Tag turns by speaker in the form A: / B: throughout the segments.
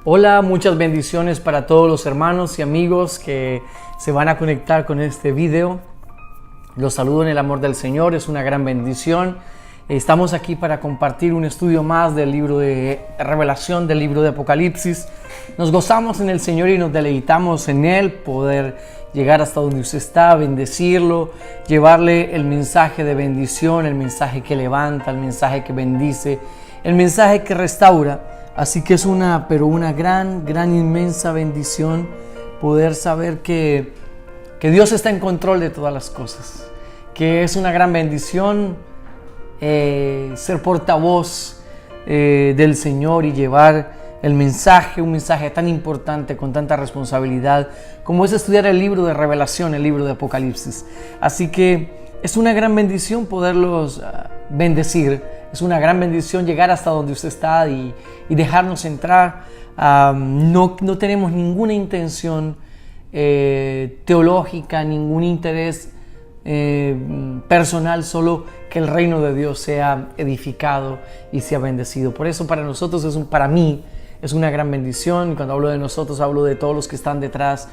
A: Hola, muchas bendiciones para todos los hermanos y amigos que se van a conectar con este video. Los saludo en el amor del Señor, es una gran bendición. Estamos aquí para compartir un estudio más del libro de Revelación, del libro de Apocalipsis. Nos gozamos en el Señor y nos deleitamos en Él, poder llegar hasta donde usted está, bendecirlo, llevarle el mensaje de bendición, el mensaje que levanta, el mensaje que bendice, el mensaje que restaura. Así que es una gran, inmensa bendición poder saber que Dios está en control de todas las cosas. Que es una gran bendición ser portavoz del Señor y llevar el mensaje, un mensaje tan importante, con tanta responsabilidad, como es estudiar el libro de Revelación, el libro de Apocalipsis. Así que es una gran bendición poderlos bendecir. Es una gran bendición llegar hasta donde usted está y dejarnos entrar. No tenemos ninguna intención teológica, ningún interés personal, solo que el reino de Dios sea edificado y sea bendecido. Por eso para nosotros, para mí, es una gran bendición. Y cuando hablo de nosotros, hablo de todos los que están detrás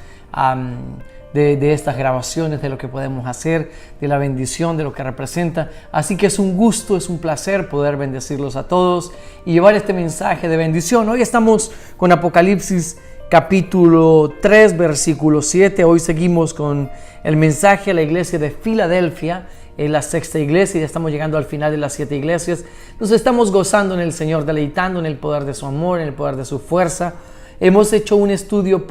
A: de estas grabaciones, de lo que podemos hacer, de la bendición, de lo que representa. Así que es un gusto, es un placer poder bendecirlos a todos y llevar este mensaje de bendición. Hoy estamos con Apocalipsis capítulo 3, versículo 7. Hoy seguimos con el mensaje a la iglesia de Filadelfia, la sexta iglesia, y ya estamos llegando al final de las 7 iglesias. Nos estamos gozando en el Señor, deleitando en el poder de su amor, en el poder de su fuerza. Hemos hecho un estudio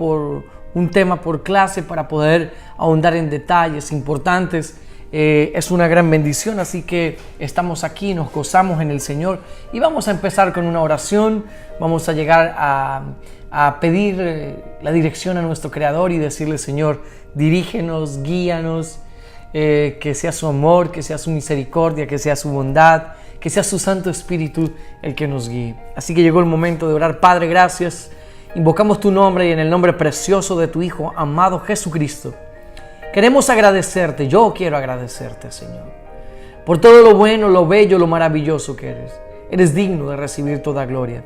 A: un tema por clase para poder ahondar en detalles importantes. Es una gran bendición, así que estamos aquí, nos gozamos en el Señor y vamos a empezar con una oración. Vamos a llegar a pedir la dirección a nuestro Creador y decirle: Señor, dirígenos, guíanos, que sea su amor, que sea su misericordia, que sea su bondad, que sea su Santo Espíritu el que nos guíe. Así que llegó el momento de orar. Padre, gracias. Invocamos tu nombre y en el nombre precioso de tu Hijo amado Jesucristo, queremos agradecerte. Yo quiero agradecerte, Señor, por todo lo bueno, lo bello, lo maravilloso que eres. Eres digno de recibir toda gloria.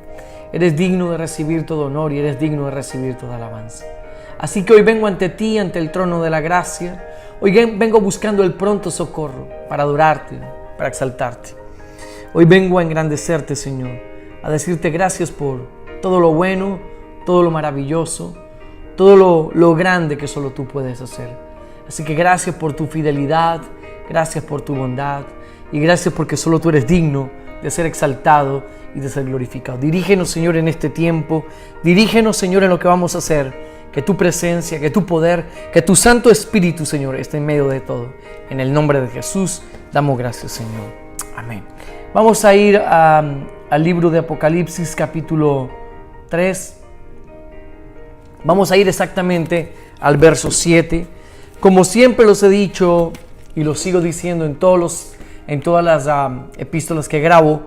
A: Eres digno de recibir todo honor y eres digno de recibir toda alabanza. Así que hoy vengo ante ti, ante el trono de la gracia. Hoy vengo buscando el pronto socorro para adorarte, para exaltarte. Hoy vengo a engrandecerte, Señor, a decirte gracias por todo lo bueno, todo lo maravilloso, todo lo grande que solo tú puedes hacer. Así que gracias por tu fidelidad, gracias por tu bondad y gracias porque solo tú eres digno de ser exaltado y de ser glorificado. Dirígenos, Señor, en este tiempo. Dirígenos, Señor, en lo que vamos a hacer. Que tu presencia, que tu poder, que tu Santo Espíritu, Señor, esté en medio de todo. En el nombre de Jesús damos gracias, Señor. Amén. Vamos a ir al libro de Apocalipsis capítulo 3. Vamos a ir exactamente al verso 7. Como siempre los he dicho y lo sigo diciendo en todas las epístolas que grabo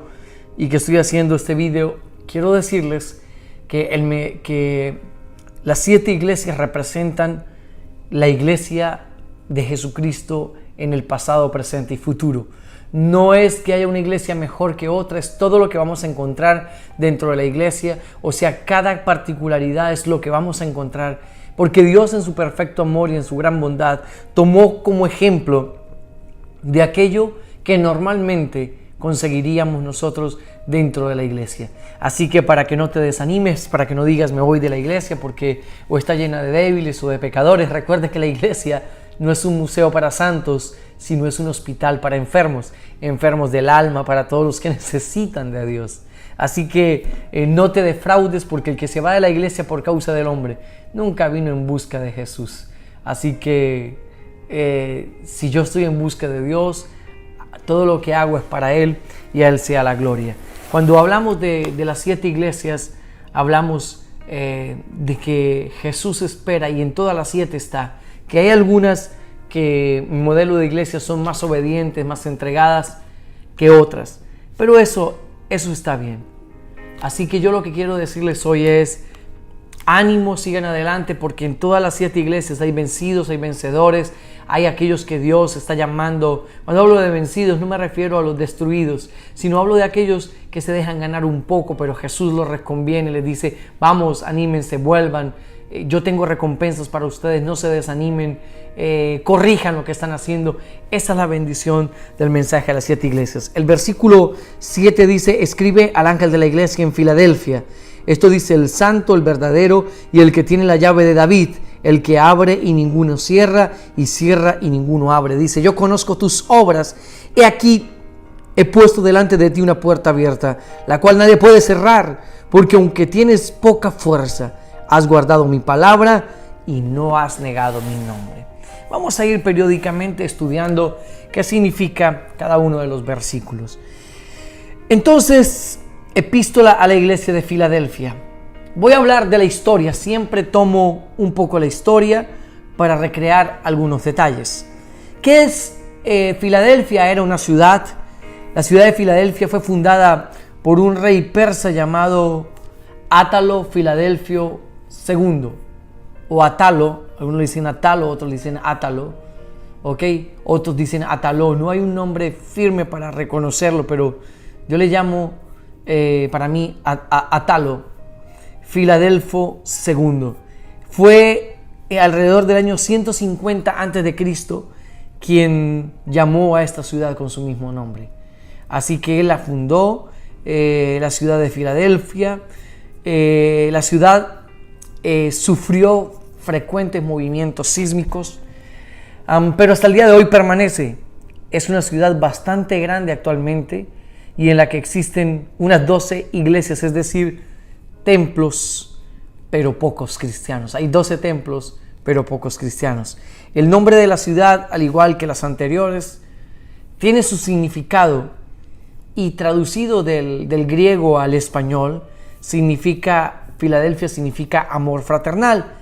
A: y que estoy haciendo este video, quiero decirles que las 7 iglesias representan la iglesia de Jesucristo en el pasado, presente y futuro. No es que haya una iglesia mejor que otra, es todo lo que vamos a encontrar dentro de la iglesia. O sea, cada particularidad es lo que vamos a encontrar, porque Dios en su perfecto amor y en su gran bondad tomó como ejemplo de aquello que normalmente conseguiríamos nosotros dentro de la iglesia. Así que para que no te desanimes, para que no digas me voy de la iglesia porque o está llena de débiles o de pecadores, recuerda que la iglesia no es un museo para santos, sino es un hospital para enfermos del alma, para todos los que necesitan de Dios. Así que no te defraudes, porque el que se va de la iglesia por causa del hombre nunca vino en busca de Jesús. Así que si yo estoy en busca de Dios, todo lo que hago es para Él y a Él sea la gloria. Cuando hablamos de las 7 iglesias, hablamos de que Jesús espera, y en todas las 7 está, que hay algunas que modelo de iglesia son más obedientes, más entregadas que otras. Pero eso está bien. Así que yo lo que quiero decirles hoy es: ánimo, sigan adelante, porque en todas las 7 iglesias hay vencidos, hay vencedores, hay aquellos que Dios está llamando. Cuando hablo de vencidos no me refiero a los destruidos, sino hablo de aquellos que se dejan ganar un poco, pero Jesús los reconviene, les dice, vamos, anímense, vuelvan. Yo tengo recompensas para ustedes, no se desanimen, corrijan lo que están haciendo. Esa es la bendición del mensaje a las 7 iglesias. El versículo 7 dice, escribe al ángel de la iglesia en Filadelfia. Esto dice el santo, el verdadero y el que tiene la llave de David, el que abre y ninguno cierra, y cierra y ninguno abre. Dice, yo conozco tus obras, he aquí he puesto delante de ti una puerta abierta, la cual nadie puede cerrar, porque aunque tienes poca fuerza, has guardado mi palabra y no has negado mi nombre. Vamos a ir periódicamente estudiando qué significa cada uno de los versículos. Entonces, epístola a la iglesia de Filadelfia. Voy a hablar de la historia, siempre tomo un poco la historia para recrear algunos detalles. ¿Qué es Filadelfia? Era una ciudad. La ciudad de Filadelfia fue fundada por un rey persa llamado Átalo Filadelfio II, o Atalo, algunos le dicen Atalo, otros le dicen Átalo, ¿ok? Otros dicen Atalo, no hay un nombre firme para reconocerlo, pero yo le llamo, para mí, Atalo Filadelfo II. Fue alrededor del año 150 a.C. quien llamó a esta ciudad con su mismo nombre. Así que él la fundó, la ciudad de Filadelfia. La ciudad sufrió frecuentes movimientos sísmicos, pero hasta el día de hoy permanece. Es una ciudad bastante grande actualmente y en la que existen unas 12 iglesias, es decir, templos, pero pocos cristianos. Hay 12 templos, pero pocos cristianos. El nombre de la ciudad, al igual que las anteriores, tiene su significado y traducido del griego al español, Filadelfia significa amor fraternal.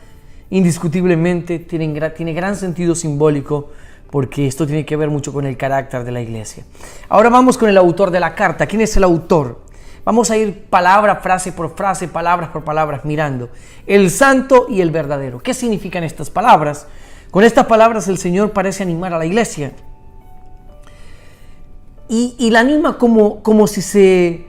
A: Indiscutiblemente tiene gran sentido simbólico porque esto tiene que ver mucho con el carácter de la iglesia. Ahora vamos con el autor de la carta. ¿Quién es el autor? Vamos a ir palabra, frase por frase, palabras por palabras mirando. El santo y el verdadero. ¿Qué significan estas palabras? Con estas palabras el Señor parece animar a la iglesia. Y la anima como si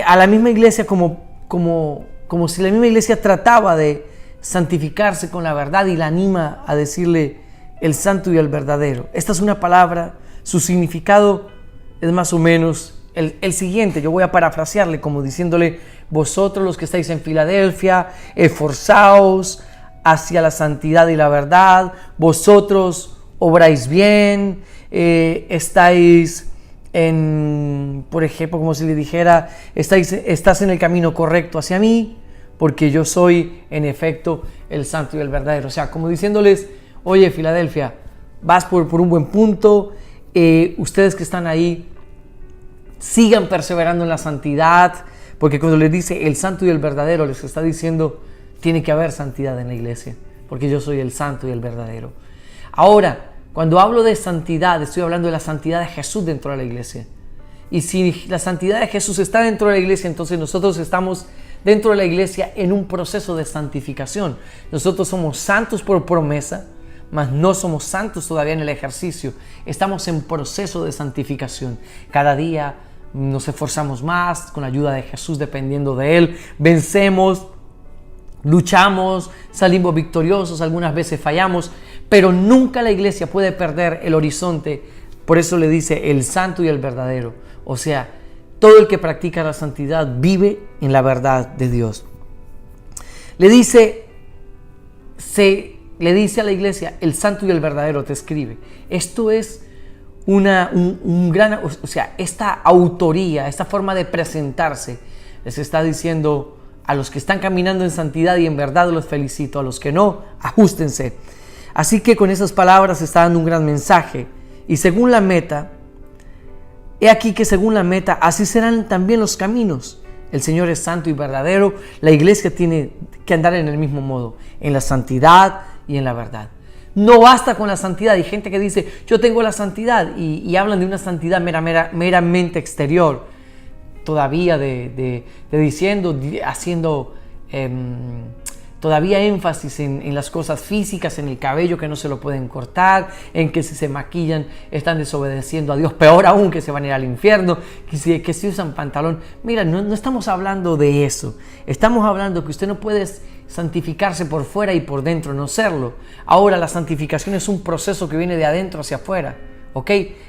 A: a la misma iglesia como si la misma iglesia trataba de santificarse con la verdad y la anima a decirle el santo y el verdadero. Esta es una palabra, su significado es más o menos el siguiente. Yo voy a parafrasearle como diciéndole, vosotros los que estáis en Filadelfia, esforzaos hacia la santidad y la verdad, vosotros obráis bien, estáis por ejemplo, como si le dijera, estás en el camino correcto hacia mí, porque yo soy en efecto el santo y el verdadero. O sea, como diciéndoles, oye Filadelfia, vas por un buen punto, ustedes que están ahí, sigan perseverando en la santidad, porque cuando les dice el santo y el verdadero, les está diciendo, tiene que haber santidad en la iglesia, porque yo soy el santo y el verdadero. Ahora, cuando hablo de santidad, estoy hablando de la santidad de Jesús dentro de la iglesia. Y si la santidad de Jesús está dentro de la iglesia, entonces nosotros estamos dentro de la iglesia en un proceso de santificación. Nosotros somos santos por promesa, mas no somos santos todavía en el ejercicio. Estamos en proceso de santificación. Cada día nos esforzamos más con la ayuda de Jesús, dependiendo de Él. Vencemos, luchamos, salimos victoriosos, algunas veces fallamos, pero nunca la iglesia puede perder el horizonte. Por eso le dice el santo y el verdadero. O sea, todo el que practica la santidad vive en la verdad de Dios. Le dice a la iglesia, el santo y el verdadero te escribe. Esto es esta autoría, esta forma de presentarse, les está diciendo a los que están caminando en santidad y en verdad los felicito, a los que no, ajustense. Así que con esas palabras está dando un gran mensaje. Y según la meta, he aquí que según la meta, así serán también los caminos. El Señor es santo y verdadero. La iglesia tiene que andar en el mismo modo, en la santidad y en la verdad. No basta con la santidad. Hay gente que dice, yo tengo la santidad, y hablan de una santidad meramente exterior. Todavía haciendo todavía énfasis en las cosas físicas, en el cabello que no se lo pueden cortar, en que si se maquillan están desobedeciendo a Dios, peor aún que se van a ir al infierno, que si usan pantalón. Mira, no estamos hablando de eso. Estamos hablando que usted no puede santificarse por fuera y por dentro no serlo. Ahora, la santificación es un proceso que viene de adentro hacia afuera. ¿Ok?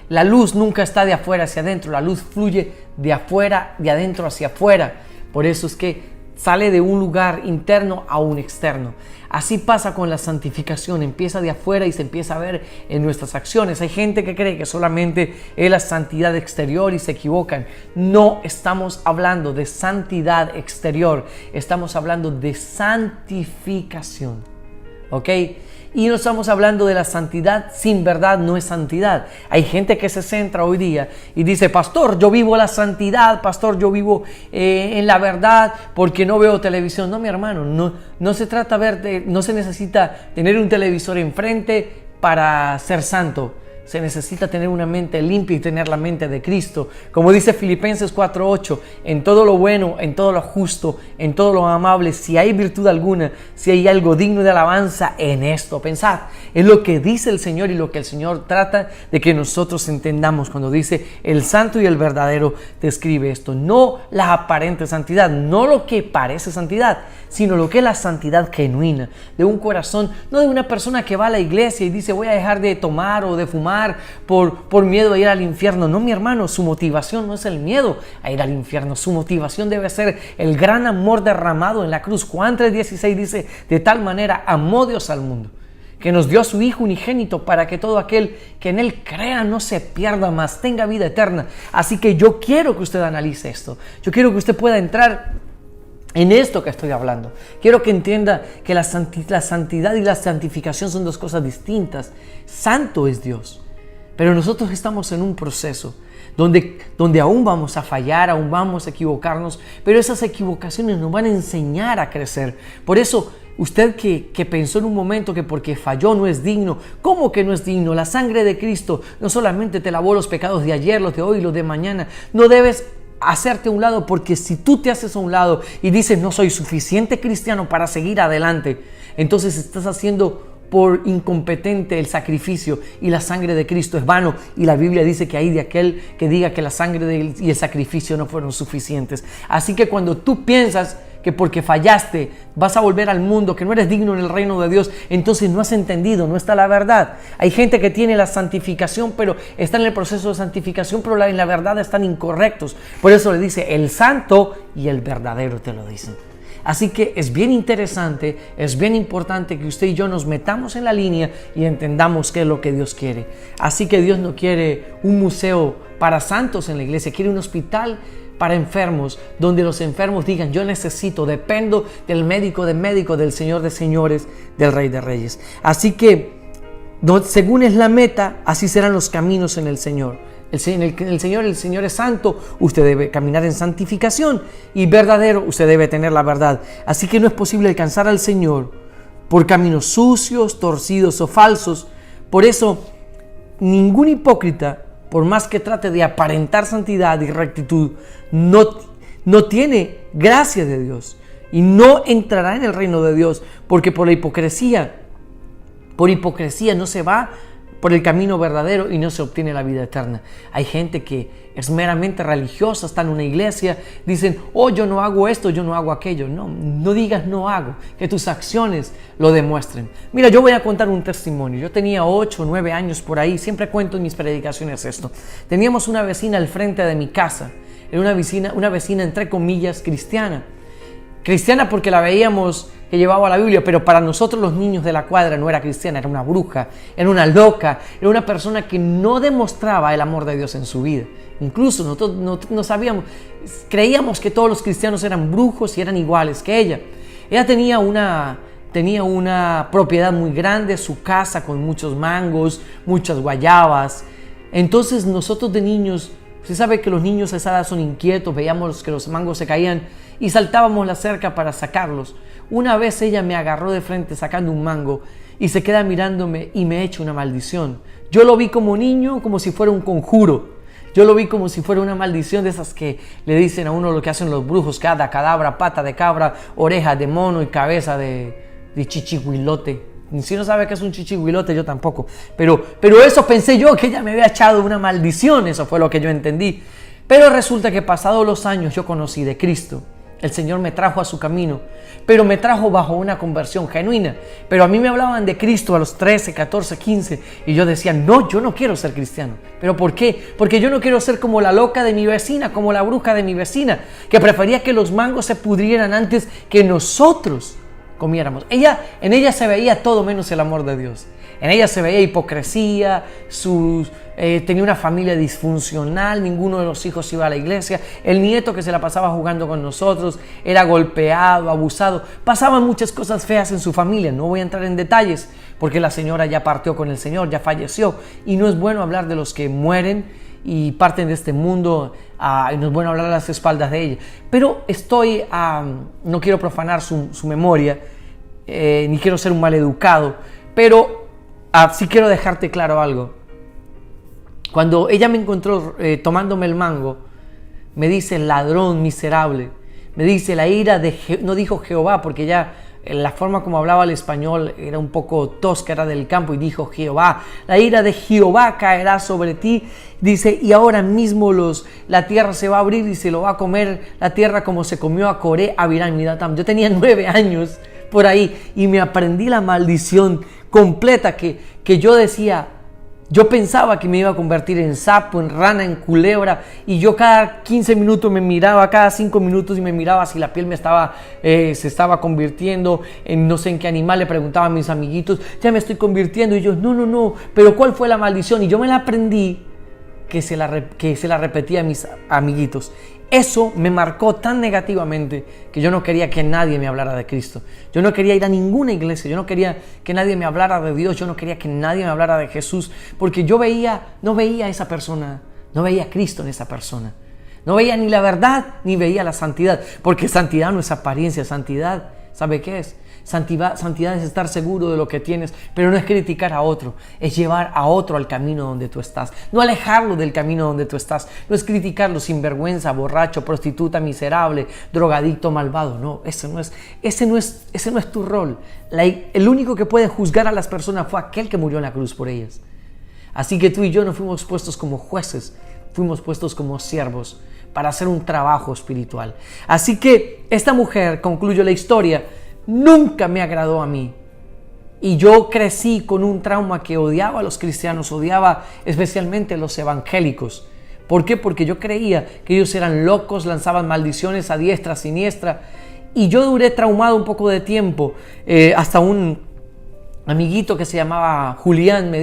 A: La luz nunca está de afuera hacia adentro, la luz fluye de afuera, de adentro hacia afuera. Por eso es que sale de un lugar interno a un externo. Así pasa con la santificación, empieza de afuera y se empieza a ver en nuestras acciones. Hay gente que cree que solamente es la santidad exterior y se equivocan. No estamos hablando de santidad exterior, estamos hablando de santificación. ¿Ok? Y no estamos hablando de la santidad, sin verdad no es santidad. Hay gente que se centra hoy día y dice, pastor, yo vivo la santidad, pastor, yo vivo en la verdad porque no veo televisión. No, mi hermano, no se trata no se necesita tener un televisor enfrente para ser santo. Se necesita tener una mente limpia y tener la mente de Cristo. Como dice Filipenses 4:8, en todo lo bueno, en todo lo justo, en todo lo amable, si hay virtud alguna, si hay algo digno de alabanza, en esto pensad. Es lo que dice el Señor y lo que el Señor trata de que nosotros entendamos cuando dice el santo y el verdadero describe esto. No la aparente santidad, no lo que parece santidad, sino lo que es la santidad genuina, de un corazón, no de una persona que va a la iglesia y dice voy a dejar de tomar o de fumar por miedo a ir al infierno. No, mi hermano, su motivación no es el miedo a ir al infierno, su motivación debe ser el gran amor derramado en la cruz. Juan 3:16 dice, de tal manera amó Dios al mundo, que nos dio a su Hijo unigénito para que todo aquel que en Él crea no se pierda, mas tenga vida eterna. Así que yo quiero que usted analice esto, yo quiero que usted pueda entrar en esto que estoy hablando. Quiero que entienda que la santidad y la santificación son dos cosas distintas. Santo es Dios, pero nosotros estamos en un proceso donde aún vamos a fallar, aún vamos a equivocarnos, pero esas equivocaciones nos van a enseñar a crecer. Por eso, usted que pensó en un momento que porque falló no es digno, ¿cómo que no es digno? La sangre de Cristo no solamente te lavó los pecados de ayer, los de hoy, los de mañana. No debes hacerte a un lado, porque si tú te haces a un lado y dices no soy suficiente cristiano para seguir adelante, entonces estás haciendo por incompetente el sacrificio y la sangre de Cristo es vano, y la Biblia dice que hay de aquel que diga que la sangre y el sacrificio no fueron suficientes. Así que cuando tú piensas que porque fallaste vas a volver al mundo, que no eres digno en el reino de Dios, entonces no has entendido, no está la verdad. Hay gente que tiene la santificación, pero está en el proceso de santificación, pero en la verdad están incorrectos. Por eso le dice el santo y el verdadero, te lo dicen. Así que es bien interesante, es bien importante que usted y yo nos metamos en la línea y entendamos qué es lo que Dios quiere. Así que Dios no quiere un museo para santos en la iglesia, quiere un hospital para enfermos, donde los enfermos digan yo necesito, dependo del médico de médicos, del Señor de señores, del Rey de reyes. Así que según es la meta, así serán los caminos en el Señor. El Señor es santo, usted debe caminar en santificación, y verdadero, usted debe tener la verdad. Así que no es posible alcanzar al Señor por caminos sucios, torcidos o falsos. Por eso, ningún hipócrita, por más que trate de aparentar santidad y rectitud, no tiene gracia de Dios y no entrará en el reino de Dios, porque por hipocresía no se va por el camino verdadero y no se obtiene la vida eterna. Hay gente que es meramente religiosa, está en una iglesia, dicen, oh, yo no hago esto, yo no hago aquello. No digas no hago, que tus acciones lo demuestren. Mira, yo voy a contar un testimonio. Yo tenía 8 o 9 años por ahí, siempre cuento en mis predicaciones esto. Teníamos una vecina al frente de mi casa, era una vecina entre comillas cristiana porque la veíamos que llevaba la Biblia, pero para nosotros los niños de la cuadra no era cristiana, era una bruja, era una loca, era una persona que no demostraba el amor de Dios en su vida. Incluso nosotros no sabíamos, creíamos que todos los cristianos eran brujos y eran iguales que ella. Ella tenía una propiedad muy grande, su casa con muchos mangos, muchas guayabas. Entonces nosotros de niños, usted sabe que los niños a esa edad son inquietos, veíamos que los mangos se caían y saltábamos la cerca para sacarlos. Una vez ella me agarró de frente sacando un mango y se queda mirándome y me echa una maldición. Yo lo vi como niño, como si fuera un conjuro. Yo lo vi como si fuera una maldición de esas que le dicen a uno lo que hacen los brujos, cada cadabra, pata de cabra, oreja de mono y cabeza de chichihuilote. Si no sabe qué es un chichihuilote, yo tampoco. Pero eso pensé yo, que ella me había echado una maldición, eso fue lo que yo entendí. Pero resulta que pasados los años yo conocí de Cristo. El Señor me trajo a su camino, pero me trajo bajo una conversión genuina. Pero a mí me hablaban de Cristo a los 13, 14, 15 y yo decía, no, yo no quiero ser cristiano. ¿Pero por qué? Porque yo no quiero ser como la loca de mi vecina, como la bruja de mi vecina, que prefería que los mangos se pudrieran antes que nosotros comiéramos. En ella se veía todo menos el amor de Dios. En ella se veía hipocresía, tenía una familia disfuncional, ninguno de los hijos iba a la iglesia, el nieto que se la pasaba jugando con nosotros era golpeado, abusado, pasaban muchas cosas feas en su familia. No voy a entrar en detalles porque la señora ya partió con el Señor, ya falleció, y no es bueno hablar de los que mueren y parten de este mundo, y no es bueno hablar a las espaldas de ella. Pero no quiero profanar su memoria, ni quiero ser un maleducado, pero sí quiero dejarte claro algo. Cuando ella me encontró tomándome el mango, me dice ladrón miserable, me dice la ira de no dijo Jehová, porque ya la forma como hablaba el español era un poco tosca, era del campo, y dijo Jehová, la ira de Jehová caerá sobre ti, dice, y ahora mismo la tierra se va a abrir y se lo va a comer la tierra como se comió a Coré, a Virán, Midatam. Yo tenía 9 años por ahí y me aprendí la maldición completa que yo decía. Yo pensaba que me iba a convertir en sapo, en rana, en culebra, y yo cada 15 minutos me miraba, cada 5 minutos y me miraba si la piel se estaba convirtiendo en no sé en qué animal. Le preguntaba a mis amiguitos, ya me estoy convirtiendo, y yo, no, pero ¿cuál fue la maldición? Y yo me la aprendí que se la repetía a mis amiguitos. Eso me marcó tan negativamente que yo no quería que nadie me hablara de Cristo. Yo no quería ir a ninguna iglesia, yo no quería que nadie me hablara de Dios, yo no quería que nadie me hablara de Jesús, porque yo no veía a esa persona, no veía a Cristo en esa persona. No veía ni la verdad, ni veía la santidad, porque santidad no es apariencia, santidad, ¿sabe qué es? Santidad es estar seguro de lo que tienes, pero no es criticar a otro, es llevar a otro al camino donde tú estás, no alejarlo del camino donde tú estás, no es criticarlo sinvergüenza, borracho, prostituta, miserable, drogadicto, malvado. No, ese no es tu rol. El único que puede juzgar a las personas fue aquel que murió en la cruz por ellas. Así que tú y yo no fuimos puestos como jueces, fuimos puestos como siervos para hacer un trabajo espiritual. Así que esta mujer, concluyo la historia, nunca me agradó a mí. Y yo crecí con un trauma que odiaba a los cristianos, odiaba especialmente a los evangélicos. ¿Por qué? Porque yo creía que ellos eran locos, lanzaban maldiciones a diestra, siniestra. Y yo duré traumado un poco de tiempo, hasta un amiguito que se llamaba Julián me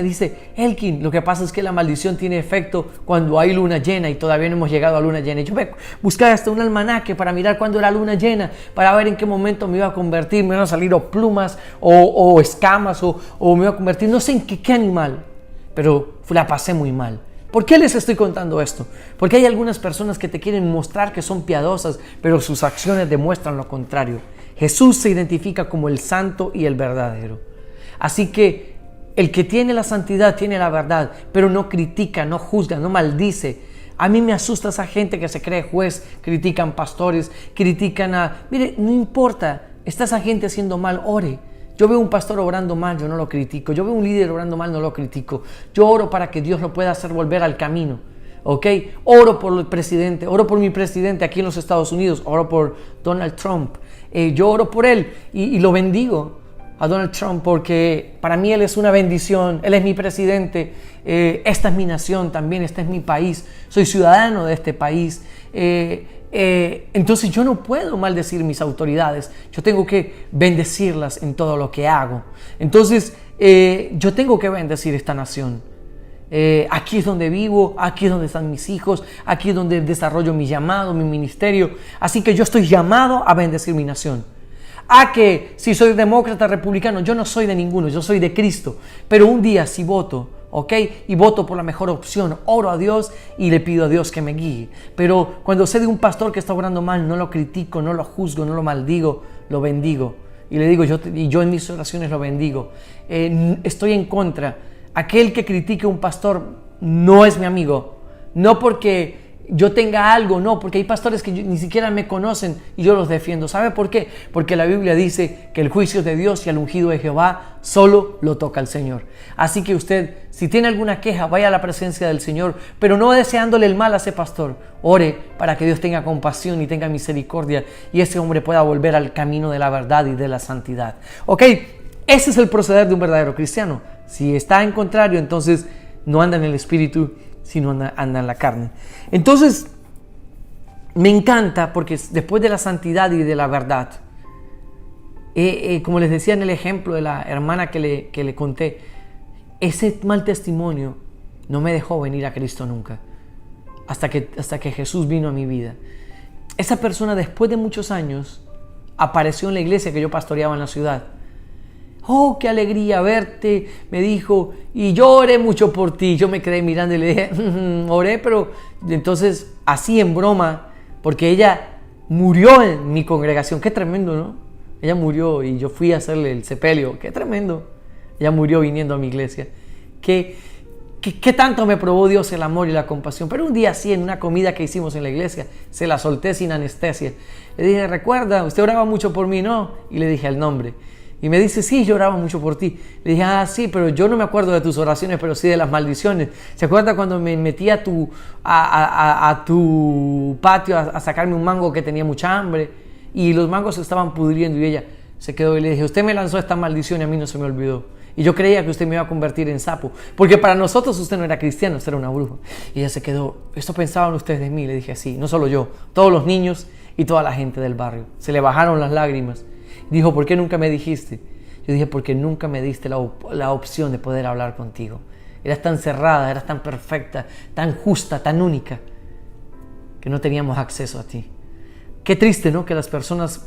A: dice, Elkin, lo que pasa es que la maldición tiene efecto cuando hay luna llena y todavía no hemos llegado a luna llena. Y yo buscaba hasta un almanaque para mirar cuándo era luna llena, para ver en qué momento me iba a convertir, me iban a salir o plumas o escamas o me iba a convertir, no sé en qué animal, pero la pasé muy mal. ¿Por qué les estoy contando esto? Porque hay algunas personas que te quieren mostrar que son piadosas, pero sus acciones demuestran lo contrario. Jesús se identifica como el santo y el verdadero. Así que el que tiene la santidad tiene la verdad, pero no critica, no juzga, no maldice. A mí me asusta esa gente que se cree juez, critican pastores, Mire, no importa, está esa gente haciendo mal, ore. Yo veo un pastor orando mal, yo no lo critico. Yo veo un líder orando mal, no lo critico. Yo oro para que Dios lo pueda hacer volver al camino. ¿Ok? Oro por el presidente, oro por mi presidente aquí en los Estados Unidos, oro por Donald Trump. Yo oro por él y lo bendigo a Donald Trump porque para mí él es una bendición, él es mi presidente, esta es mi nación también, este es mi país, soy ciudadano de este país. Entonces yo no puedo maldecir mis autoridades, yo tengo que bendecirlas en todo lo que hago. Entonces yo tengo que bendecir esta nación. Aquí es donde vivo, aquí es donde están mis hijos, aquí es donde desarrollo mi llamado, mi ministerio. Así que yo estoy llamado a bendecir mi nación. Que si soy demócrata, republicano, yo no soy de ninguno, yo soy de Cristo. Pero un día si voto, ¿ok? Y voto por la mejor opción, oro a Dios y le pido a Dios que me guíe. Pero cuando sé de un pastor que está orando mal, no lo critico, no lo juzgo, no lo maldigo, lo bendigo. Y le digo, yo en mis oraciones lo bendigo. Estoy en contra. Aquel que critique a un pastor, no es mi amigo. No porque yo tenga algo, no, porque hay pastores que ni siquiera me conocen y yo los defiendo. ¿Sabe por qué? Porque la Biblia dice que el juicio de Dios y al ungido de Jehová solo lo toca el Señor. Así que usted, si tiene alguna queja, vaya a la presencia del Señor, pero no deseándole el mal a ese pastor. Ore para que Dios tenga compasión y tenga misericordia y ese hombre pueda volver al camino de la verdad y de la santidad. Ok, ese es el proceder de un verdadero cristiano. Si está en contrario, entonces no anda en el Espíritu, sino anda en la carne. Entonces, me encanta porque después de la santidad y de la verdad, como les decía en el ejemplo de la hermana que le conté, ese mal testimonio no me dejó venir a Cristo nunca, hasta que Jesús vino a mi vida. Esa persona, después de muchos años, apareció en la iglesia que yo pastoreaba en la ciudad. Oh, qué alegría verte, me dijo, y yo oré mucho por ti. Yo me quedé mirando y le dije, oré, pero entonces así en broma, porque ella murió en mi congregación. Qué tremendo, ¿no? Ella murió y yo fui a hacerle el sepelio. Qué tremendo. Ella murió viniendo a mi iglesia. ¿Qué tanto me probó Dios el amor y la compasión? Pero un día así, en una comida que hicimos en la iglesia, se la solté sin anestesia. Le dije, recuerda, usted oraba mucho por mí, ¿no? Y le dije el nombre. Y me dice, sí, yo oraba mucho por ti. Le dije, sí, pero yo no me acuerdo de tus oraciones, pero sí de las maldiciones. ¿Se acuerda cuando me metí a tu patio a sacarme un mango que tenía mucha hambre? Y los mangos se estaban pudriendo y ella se quedó y le dije, usted me lanzó esta maldición y a mí no se me olvidó. Y yo creía que usted me iba a convertir en sapo, porque para nosotros usted no era cristiano, usted era una bruja. Y ella se quedó, ¿esto pensaban ustedes de mí? Le dije, sí, no solo yo, todos los niños y toda la gente del barrio. Se le bajaron las lágrimas. Dijo, ¿por qué nunca me dijiste? Yo dije, porque nunca me diste la opción de poder hablar contigo. Eras tan cerrada, eras tan perfecta, tan justa, tan única, que no teníamos acceso a ti. Qué triste, ¿no? Que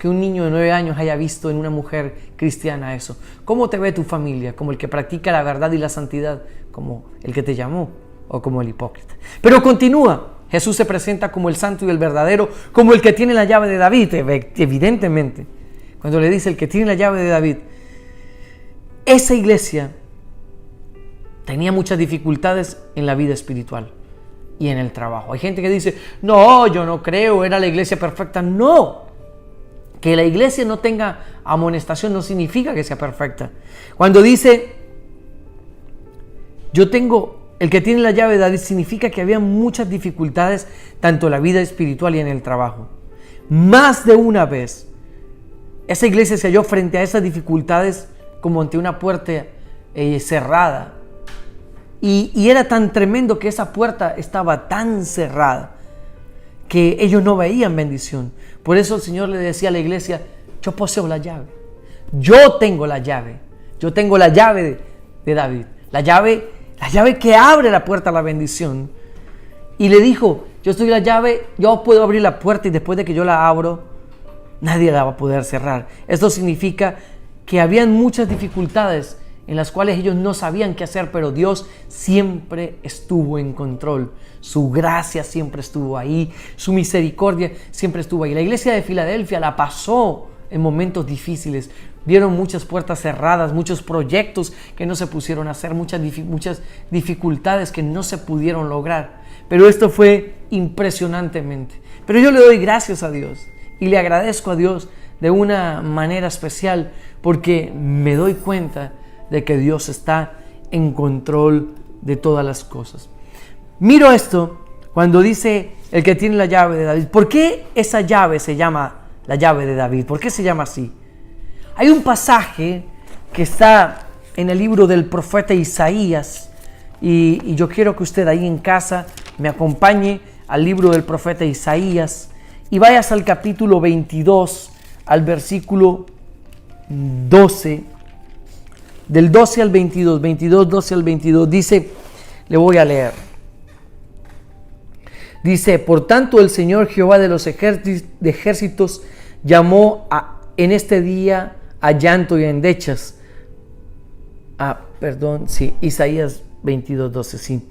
A: un niño de 9 años haya visto en una mujer cristiana eso. ¿Cómo te ve tu familia? ¿Como el que practica la verdad y la santidad? ¿Como el que te llamó? ¿O como el hipócrita? Pero continúa. Jesús se presenta como el santo y el verdadero, como el que tiene la llave de David, evidentemente. Cuando le dice el que tiene la llave de David, esa iglesia tenía muchas dificultades en la vida espiritual y en el trabajo. Hay gente que dice, no, yo no creo, era la iglesia perfecta. No, que la iglesia no tenga amonestación no significa que sea perfecta. Cuando dice, el que tiene la llave de David, significa que había muchas dificultades tanto en la vida espiritual y en el trabajo. Más de una vez, esa iglesia se halló frente a esas dificultades como ante una puerta cerrada. Y era tan tremendo que esa puerta estaba tan cerrada que ellos no veían bendición. Por eso el Señor le decía a la iglesia, yo poseo la llave. Yo tengo la llave. Yo tengo la llave de David. La llave que abre la puerta a la bendición. Y le dijo, yo estoy la llave, yo puedo abrir la puerta y después de que yo la abro, nadie la va a poder cerrar. Esto significa que habían muchas dificultades en las cuales ellos no sabían qué hacer, pero Dios siempre estuvo en control. Su gracia siempre estuvo ahí, su misericordia siempre estuvo ahí. La iglesia de Filadelfia la pasó en momentos difíciles. Vieron muchas puertas cerradas, muchos proyectos que no se pusieron a hacer, muchas dificultades que no se pudieron lograr. Pero esto fue impresionantemente. Pero yo le doy gracias a Dios. Y le agradezco a Dios de una manera especial porque me doy cuenta de que Dios está en control de todas las cosas. Miro esto cuando dice el que tiene la llave de David. ¿Por qué esa llave se llama la llave de David? ¿Por qué se llama así? Hay un pasaje que está en el libro del profeta Isaías y yo quiero que usted ahí en casa me acompañe al libro del profeta Isaías. Y vayas al capítulo 22, al versículo 12, del 12 al 22, 12 al 22, dice, le voy a leer. Dice, por tanto el Señor Jehová de los ejércitos llamó en este día a llanto y a endechas. Isaías 22, 12, sí.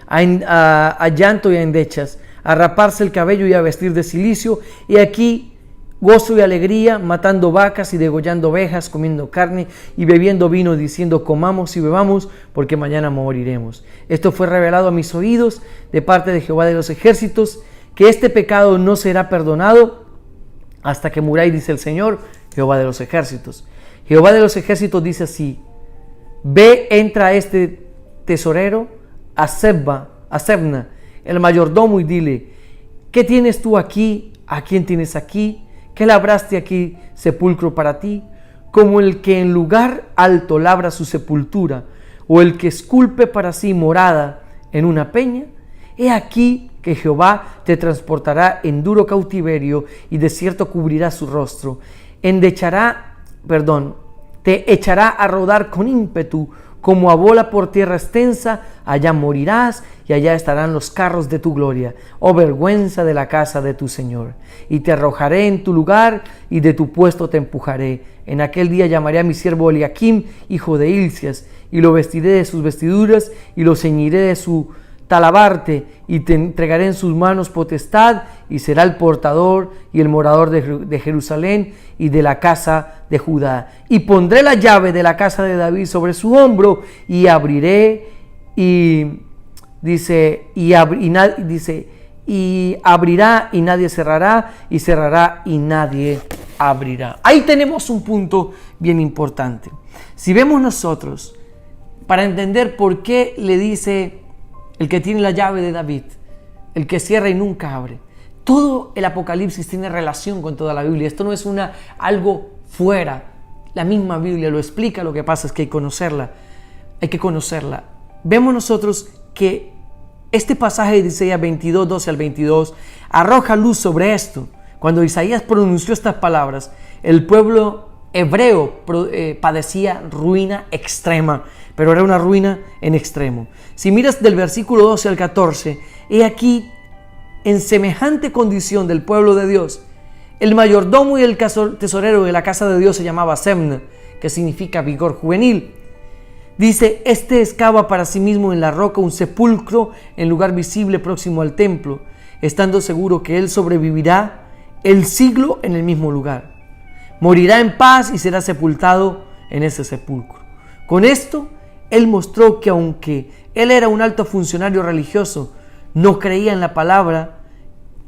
A: A llanto y a endechas, a raparse el cabello y a vestir de cilicio, y aquí gozo y alegría, matando vacas y degollando ovejas, comiendo carne y bebiendo vino, diciendo: comamos y bebamos, porque mañana moriremos. Esto fue revelado a mis oídos de parte de Jehová de los ejércitos, que este pecado no será perdonado hasta que muráis, dice el Señor, Jehová de los ejércitos. Jehová de los ejércitos dice así: ve, entra a este tesorero, a Sebna, el mayordomo, y dile: ¿qué tienes tú aquí? ¿A quién tienes aquí? ¿Qué labraste aquí sepulcro para ti? Como el que en lugar alto labra su sepultura, o el que esculpe para sí morada en una peña. He aquí que Jehová te transportará en duro cautiverio, y de cierto cubrirá su rostro. Te echará a rodar con ímpetu, como a bola por tierra extensa. Allá morirás, y allá estarán los carros de tu gloria, oh vergüenza de la casa de tu Señor. Y te arrojaré en tu lugar, y de tu puesto te empujaré. En aquel día llamaré a mi siervo Eliakim, hijo de Hilcias, y lo vestiré de sus vestiduras, y lo ceñiré de su talabarte, y te entregaré en sus manos potestad, y será el portador y el morador de Jerusalén y de la casa de Judá. Y pondré la llave de la casa de David sobre su hombro, y abriré, y abrirá y nadie cerrará, y cerrará y nadie abrirá. Ahí tenemos un punto bien importante. Si vemos nosotros, para entender por qué le dice el que tiene la llave de David, el que cierra y nunca abre, todo el Apocalipsis tiene relación con toda la Biblia. Esto no es algo fuera. La misma Biblia lo explica. Lo que pasa es que hay que conocerla. Vemos nosotros que este pasaje de Isaías 22, 12 al 22, arroja luz sobre esto. Cuando Isaías pronunció estas palabras, el pueblo hebreo padecía ruina extrema, pero era una ruina en extremo. Si miras del versículo 12 al 14, he aquí, en semejante condición del pueblo de Dios, el mayordomo y el tesorero de la casa de Dios se llamaba Sebna, que significa vigor juvenil. Dice: este excava para sí mismo en la roca un sepulcro en lugar visible próximo al templo, estando seguro que él sobrevivirá el siglo en el mismo lugar. Morirá en paz y será sepultado en ese sepulcro. Con esto, él mostró que aunque él era un alto funcionario religioso, no creía en la palabra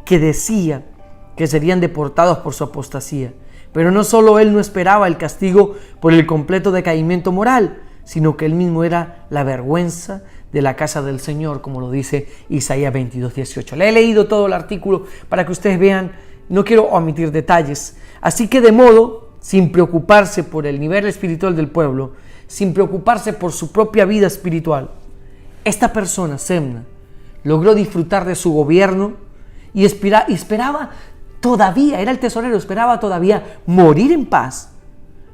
A: que decía que serían deportados por su apostasía. Pero no solo él no esperaba el castigo por el completo decaimiento moral, sino que él mismo era la vergüenza de la casa del Señor, como lo dice Isaías 22, 18. Le he leído todo el artículo para que ustedes vean, no quiero omitir detalles. Así que de modo, sin preocuparse por el nivel espiritual del pueblo, sin preocuparse por su propia vida espiritual, esta persona, Sebna, logró disfrutar de su gobierno y esperaba todavía, era el tesorero, esperaba todavía morir en paz,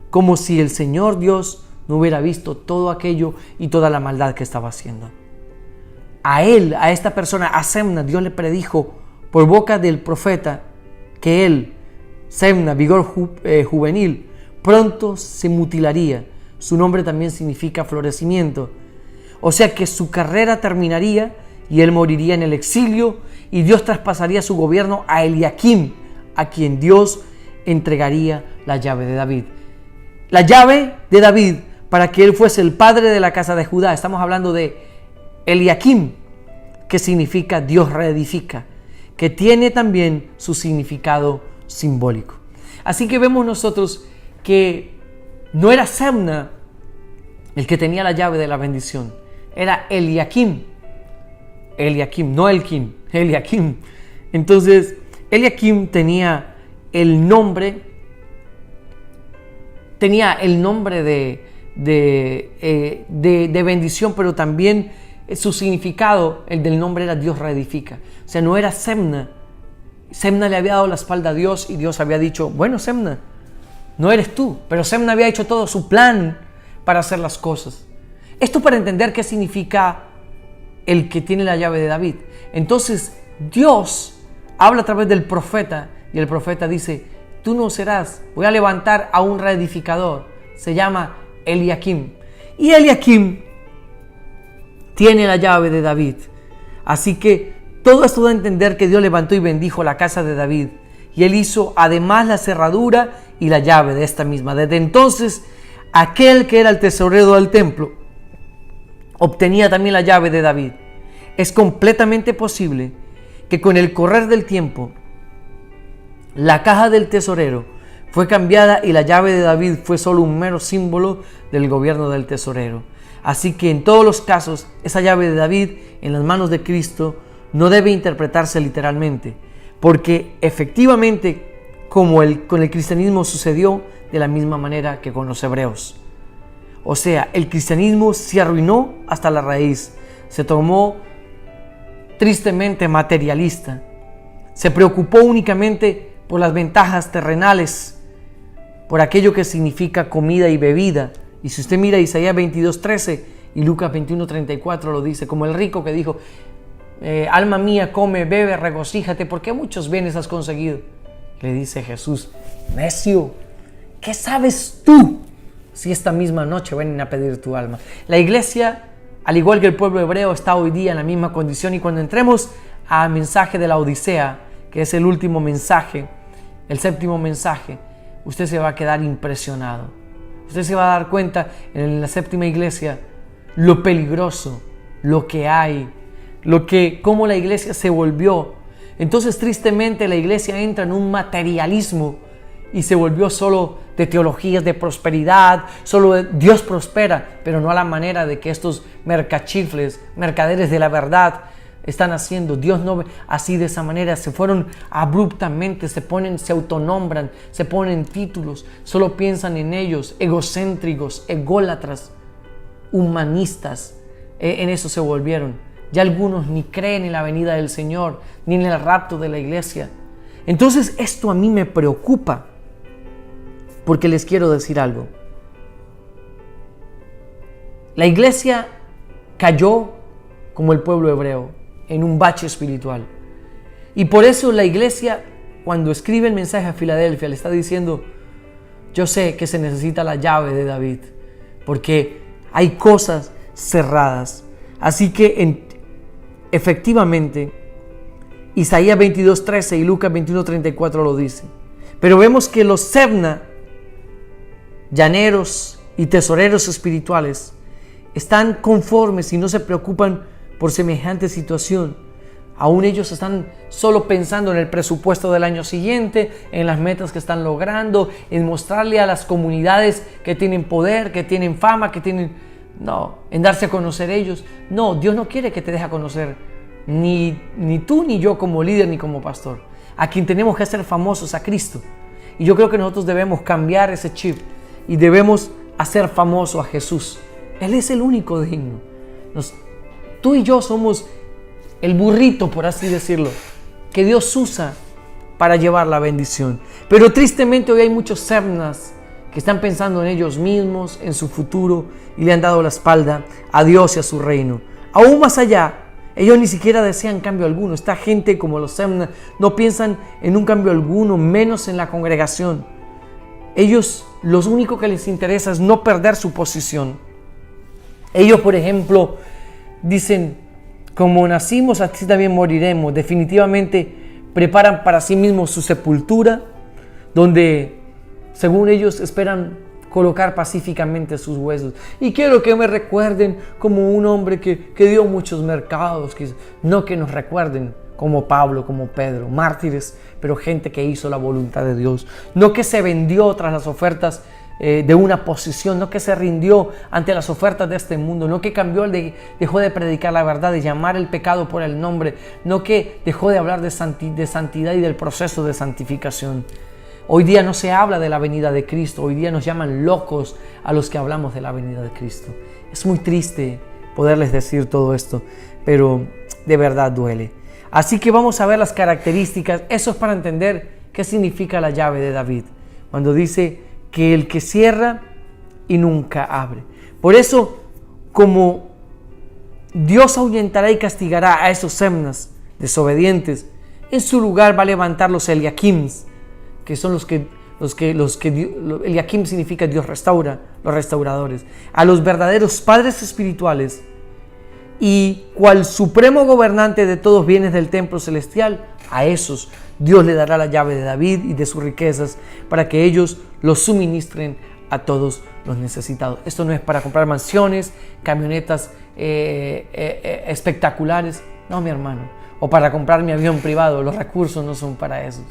A: como si el Señor Dios no hubiera visto todo aquello y toda la maldad que estaba haciendo. A él, a esta persona, a Sebna, Dios le predijo por boca del profeta que él, Sebna, vigor juvenil, pronto se mutilaría. Su nombre también significa florecimiento. O sea que su carrera terminaría y él moriría en el exilio, y Dios traspasaría su gobierno a Eliakim, a quien Dios entregaría la llave de David. La llave de David para que él fuese el padre de la casa de Judá. Estamos hablando de Eliakim, que significa Dios reedifica, que tiene también su significado simbólico. Así que vemos nosotros que no era Sebna el que tenía la llave de la bendición, era Eliakim, no Elkim, Eliakim. Entonces, Eliakim tenía el nombre de bendición, pero también su significado, el del nombre, era Dios reedifica. O sea, no era Sebna. Sebna le había dado la espalda a Dios y Dios había dicho: bueno, Sebna, no eres tú. Pero Sebna había hecho todo su plan para hacer las cosas. Esto para entender qué significa el que tiene la llave de David. Entonces Dios habla a través del profeta y el profeta dice: tú no serás, voy a levantar a un reedificador, se llama Eliakim. Y Eliakim tiene la llave de David. Así que todo esto da a entender que Dios levantó y bendijo la casa de David y él hizo además la cerradura y la llave de esta misma. Desde entonces, aquel que era el tesorero del templo obtenía también la llave de David. Es completamente posible que con el correr del tiempo, la caja del tesorero fue cambiada y la llave de David fue solo un mero símbolo del gobierno del tesorero. Así que en todos los casos, esa llave de David en las manos de Cristo no debe interpretarse literalmente, porque efectivamente, como con el cristianismo sucedió de la misma manera que con los hebreos. O sea, el cristianismo se arruinó hasta la raíz, se tomó tristemente materialista, se preocupó únicamente por las ventajas terrenales, por aquello que significa comida y bebida. Y si usted mira Isaías 22:13 y Lucas 21:34 lo dice, como el rico que dijo, alma mía, come, bebe, regocíjate, porque muchos bienes has conseguido. Le dice Jesús, necio, ¿qué sabes tú si esta misma noche vienen a pedir tu alma? La iglesia, al igual que el pueblo hebreo, está hoy día en la misma condición, y cuando entremos al mensaje de la Odisea, que es el último mensaje, el séptimo mensaje, usted se va a quedar impresionado. Usted se va a dar cuenta en la séptima iglesia lo peligroso, lo que hay, cómo la iglesia se volvió. Entonces, tristemente, la iglesia entra en un materialismo y se volvió solo de teologías de prosperidad, solo de Dios prospera, pero no a la manera de que estos mercachifles, mercaderes de la verdad, están haciendo. Dios no ve así, de esa manera. Se fueron abruptamente, se autonombran, se ponen títulos, solo piensan en ellos, egocéntricos, ególatras, humanistas. En eso se volvieron. Ya algunos ni creen en la venida del Señor, ni en el rapto de la iglesia. Entonces esto a mí me preocupa, porque les quiero decir algo. La iglesia cayó como el pueblo hebreo, en un bache espiritual. Y por eso la iglesia, cuando escribe el mensaje a Filadelfia, le está diciendo, yo sé que se necesita la llave de David, porque hay cosas cerradas. Así que efectivamente, Isaías 22:13 y Lucas 21:34 lo dicen. Pero vemos que los Sebna, llaneros y tesoreros espirituales, están conformes y no se preocupan por semejante situación. Aún ellos están solo pensando en el presupuesto del año siguiente, en las metas que están logrando, en mostrarle a las comunidades que tienen poder, que tienen fama, en darse a conocer ellos. No, Dios no quiere que te deje a conocer ni tú ni yo como líder ni como pastor. A quien tenemos que hacer famosos, a Cristo. Y yo creo que nosotros debemos cambiar ese chip y debemos hacer famoso a Jesús. Él es el único digno. Tú y yo somos el burrito, por así decirlo, que Dios usa para llevar la bendición. Pero tristemente hoy hay muchos Sebnas que están pensando en ellos mismos, en su futuro, y le han dado la espalda a Dios y a su reino. Aún más allá, ellos ni siquiera desean cambio alguno. Esta gente como los Sebnas no piensan en un cambio alguno, menos en la congregación. Ellos, lo único que les interesa es no perder su posición. Ellos, por ejemplo, dicen, como nacimos, así también moriremos. Definitivamente preparan para sí mismos su sepultura, donde, según ellos, esperan colocar pacíficamente sus huesos. Y quiero que me recuerden como un hombre que dio muchos mercados, no que nos recuerden como Pablo, como Pedro, mártires, pero gente que hizo la voluntad de Dios. No que se vendió tras las ofertas de una posición, no que se rindió ante las ofertas de este mundo, no que dejó de predicar la verdad, de llamar el pecado por el nombre, no que dejó de hablar de santidad y del proceso de santificación. Hoy día no se habla de la venida de Cristo, hoy día nos llaman locos a los que hablamos de la venida de Cristo. Es muy triste poderles decir todo esto, pero de verdad duele. Así que vamos a ver las características. Eso es para entender qué significa la llave de David, cuando dice que el que cierra y nunca abre. Por eso, como Dios ahuyentará y castigará a esos Sebnas desobedientes, en su lugar va a levantar los Eliaquims, que son Eliaquim significa Dios restaura, los restauradores, a los verdaderos padres espirituales Y cual supremo gobernante de todos bienes del templo celestial, a esos Dios le dará la llave de David y de sus riquezas para que ellos los suministren a todos los necesitados. Esto no es para comprar mansiones, camionetas espectaculares. No, mi hermano. O para comprar mi avión privado. Los recursos no son para eso.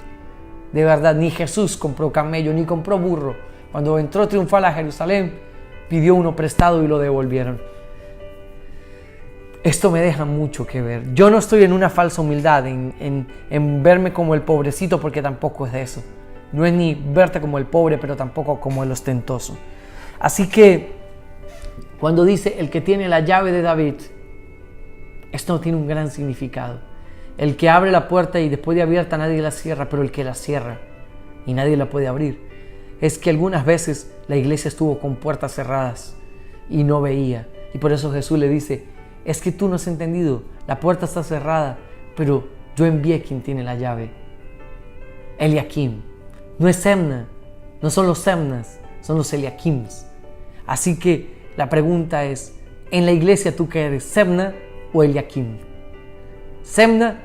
A: De verdad, ni Jesús compró camello, ni compró burro. Cuando entró triunfal a Jerusalén, pidió uno prestado y lo devolvieron. Esto me deja mucho que ver. Yo no estoy en una falsa humildad, en verme como el pobrecito, porque tampoco es de eso. No es ni verte como el pobre, pero tampoco como el ostentoso. Así que, cuando dice el que tiene la llave de David, esto tiene un gran significado. El que abre la puerta y después de abierta nadie la cierra, pero el que la cierra y nadie la puede abrir. Es que algunas veces la iglesia estuvo con puertas cerradas y no veía. Y por eso Jesús le dice, es que tú no has entendido, la puerta está cerrada, pero yo envié quien tiene la llave. Eliakim. No es Semna, no son los Semnas, son los Eliakims. Así que la pregunta es, ¿en la iglesia tú que eres, Semna o Eliakim? Semna,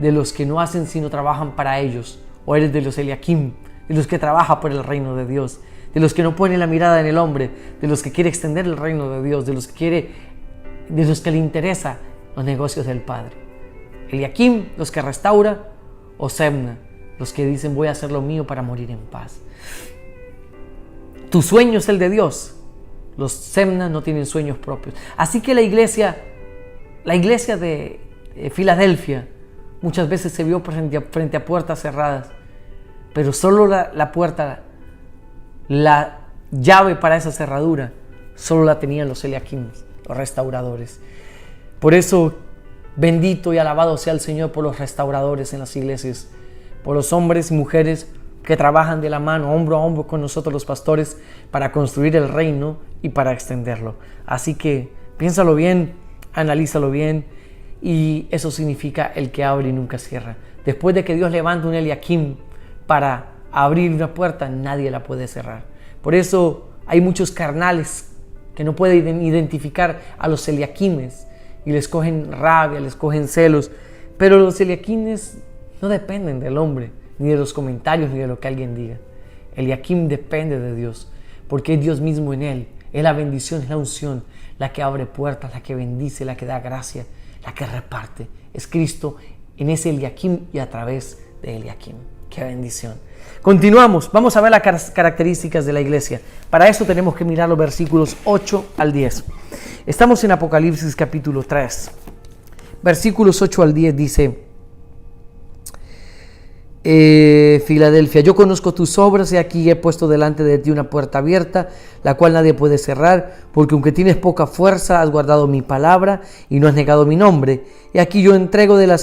A: de los que no hacen sino trabajan para ellos, o eres de los Eliakim, de los que trabajan por el reino de Dios, de los que no ponen la mirada en el hombre, de los que quiere extender el reino de Dios, de los que le interesa los negocios del Padre. Eliakim, los que restaura, o Semna, los que dicen voy a hacer lo mío para morir en paz. Tu sueño es el de Dios. Los Semna no tienen sueños propios. Así que la iglesia de Filadelfia muchas veces se vio frente a puertas cerradas, pero solo la puerta, la llave para esa cerradura, solo la tenían los Eliakims, los restauradores. Por eso, bendito y alabado sea el Señor por los restauradores en las iglesias, por los hombres y mujeres que trabajan de la mano, hombro a hombro con nosotros los pastores, para construir el reino y para extenderlo. Así que piénsalo bien, analízalo bien, y eso significa el que abre y nunca cierra. Después de que Dios levanta un Eliakim para abrir una puerta, nadie la puede cerrar. Por eso hay muchos carnales que no pueden identificar a los Eliakimes y les cogen rabia, les cogen celos. Pero los Eliakimes no dependen del hombre, ni de los comentarios, ni de lo que alguien diga. Eliakim depende de Dios, porque es Dios mismo en él. Es la bendición, es la unción, la que abre puertas, la que bendice, la que da gracia, la que reparte. Es Cristo en ese Eliakim y a través de Eliakim. ¡Qué bendición! Continuamos, vamos a ver las características de la iglesia. Para eso tenemos que mirar los versículos 8 al 10. Estamos en Apocalipsis capítulo 3. Versículos 8 al 10 dice: Filadelfia, yo conozco tus obras y aquí he puesto delante de ti una puerta abierta, la cual nadie puede cerrar, porque aunque tienes poca fuerza, has guardado mi palabra y no has negado mi nombre. He aquí yo entrego de la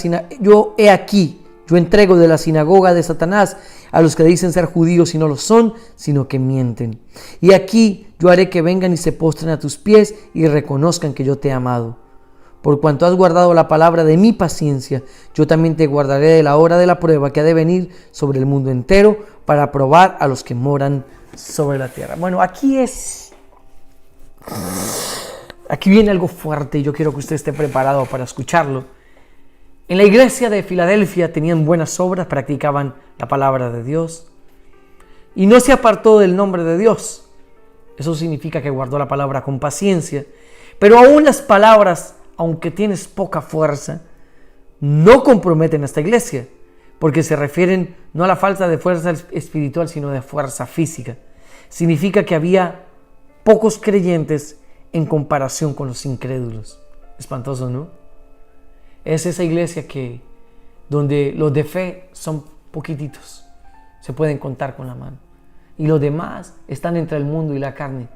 A: sinagoga de Satanás a los que dicen ser judíos y no lo son, sino que mienten. Y aquí yo haré que vengan y se postren a tus pies y reconozcan que yo te he amado. Por cuanto has guardado la palabra de mi paciencia, yo también te guardaré de la hora de la prueba que ha de venir sobre el mundo entero para probar a los que moran sobre la tierra. Bueno, aquí viene algo fuerte y yo quiero que usted esté preparado para escucharlo. En la iglesia de Filadelfia tenían buenas obras, practicaban la palabra de Dios y no se apartó del nombre de Dios. Eso significa que guardó la palabra con paciencia, pero aún las palabras, aunque tienes poca fuerza, no comprometen a esta iglesia, porque se refieren no a la falta de fuerza espiritual, sino de fuerza física. Significa que había pocos creyentes en comparación con los incrédulos. Espantoso, ¿no? Es esa iglesia donde los de fe son poquititos, se pueden contar con la mano, y los demás están entre el mundo y la carne.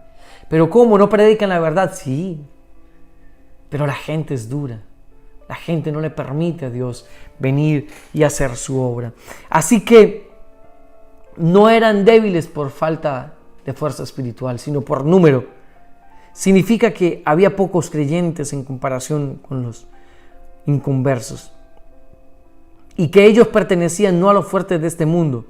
A: Pero ¿cómo? ¿No predican la verdad? Sí. Pero la gente es dura. La gente no le permite a Dios venir y hacer su obra. Así que no eran débiles por falta de fuerza espiritual, sino por número. Significa que había pocos creyentes en comparación con los inconversos. Y que ellos pertenecían no a los fuertes de este mundo,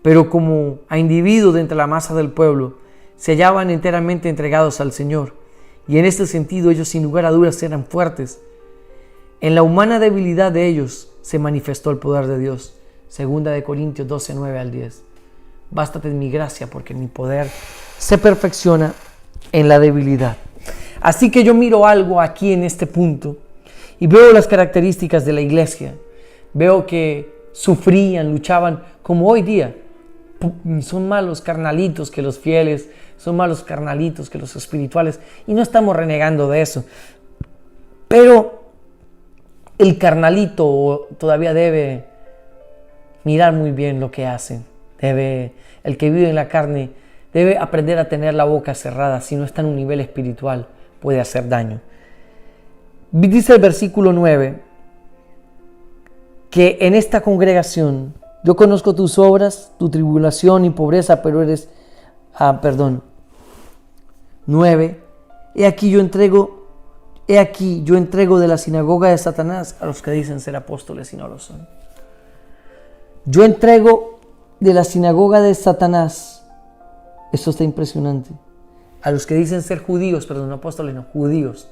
A: pero como a individuos de entre la masa del pueblo, se hallaban enteramente entregados al Señor. Y en este sentido ellos sin lugar a dudas eran fuertes. En la humana debilidad de ellos se manifestó el poder de Dios. Segunda de Corintios 12, 9 al 10. Bástate en mi gracia porque mi poder se perfecciona en la debilidad. Así que yo miro algo aquí en este punto y veo las características de la iglesia. Veo que sufrían, luchaban como hoy día. Son más los carnalitos que los fieles, son más los carnalitos que los espirituales, y no estamos renegando de eso. Pero el carnalito todavía debe mirar muy bien lo que hace. El que vive en la carne debe aprender a tener la boca cerrada. Si no está en un nivel espiritual, puede hacer daño. Dice el versículo 9 que en esta congregación yo conozco tus obras, tu tribulación y pobreza, pero eres, 9, he aquí yo entrego de la sinagoga de Satanás a los que dicen ser apóstoles y no lo son. Yo entrego de la sinagoga de Satanás, esto está impresionante, a los que dicen ser judíos, perdón, no apóstoles, no, judíos,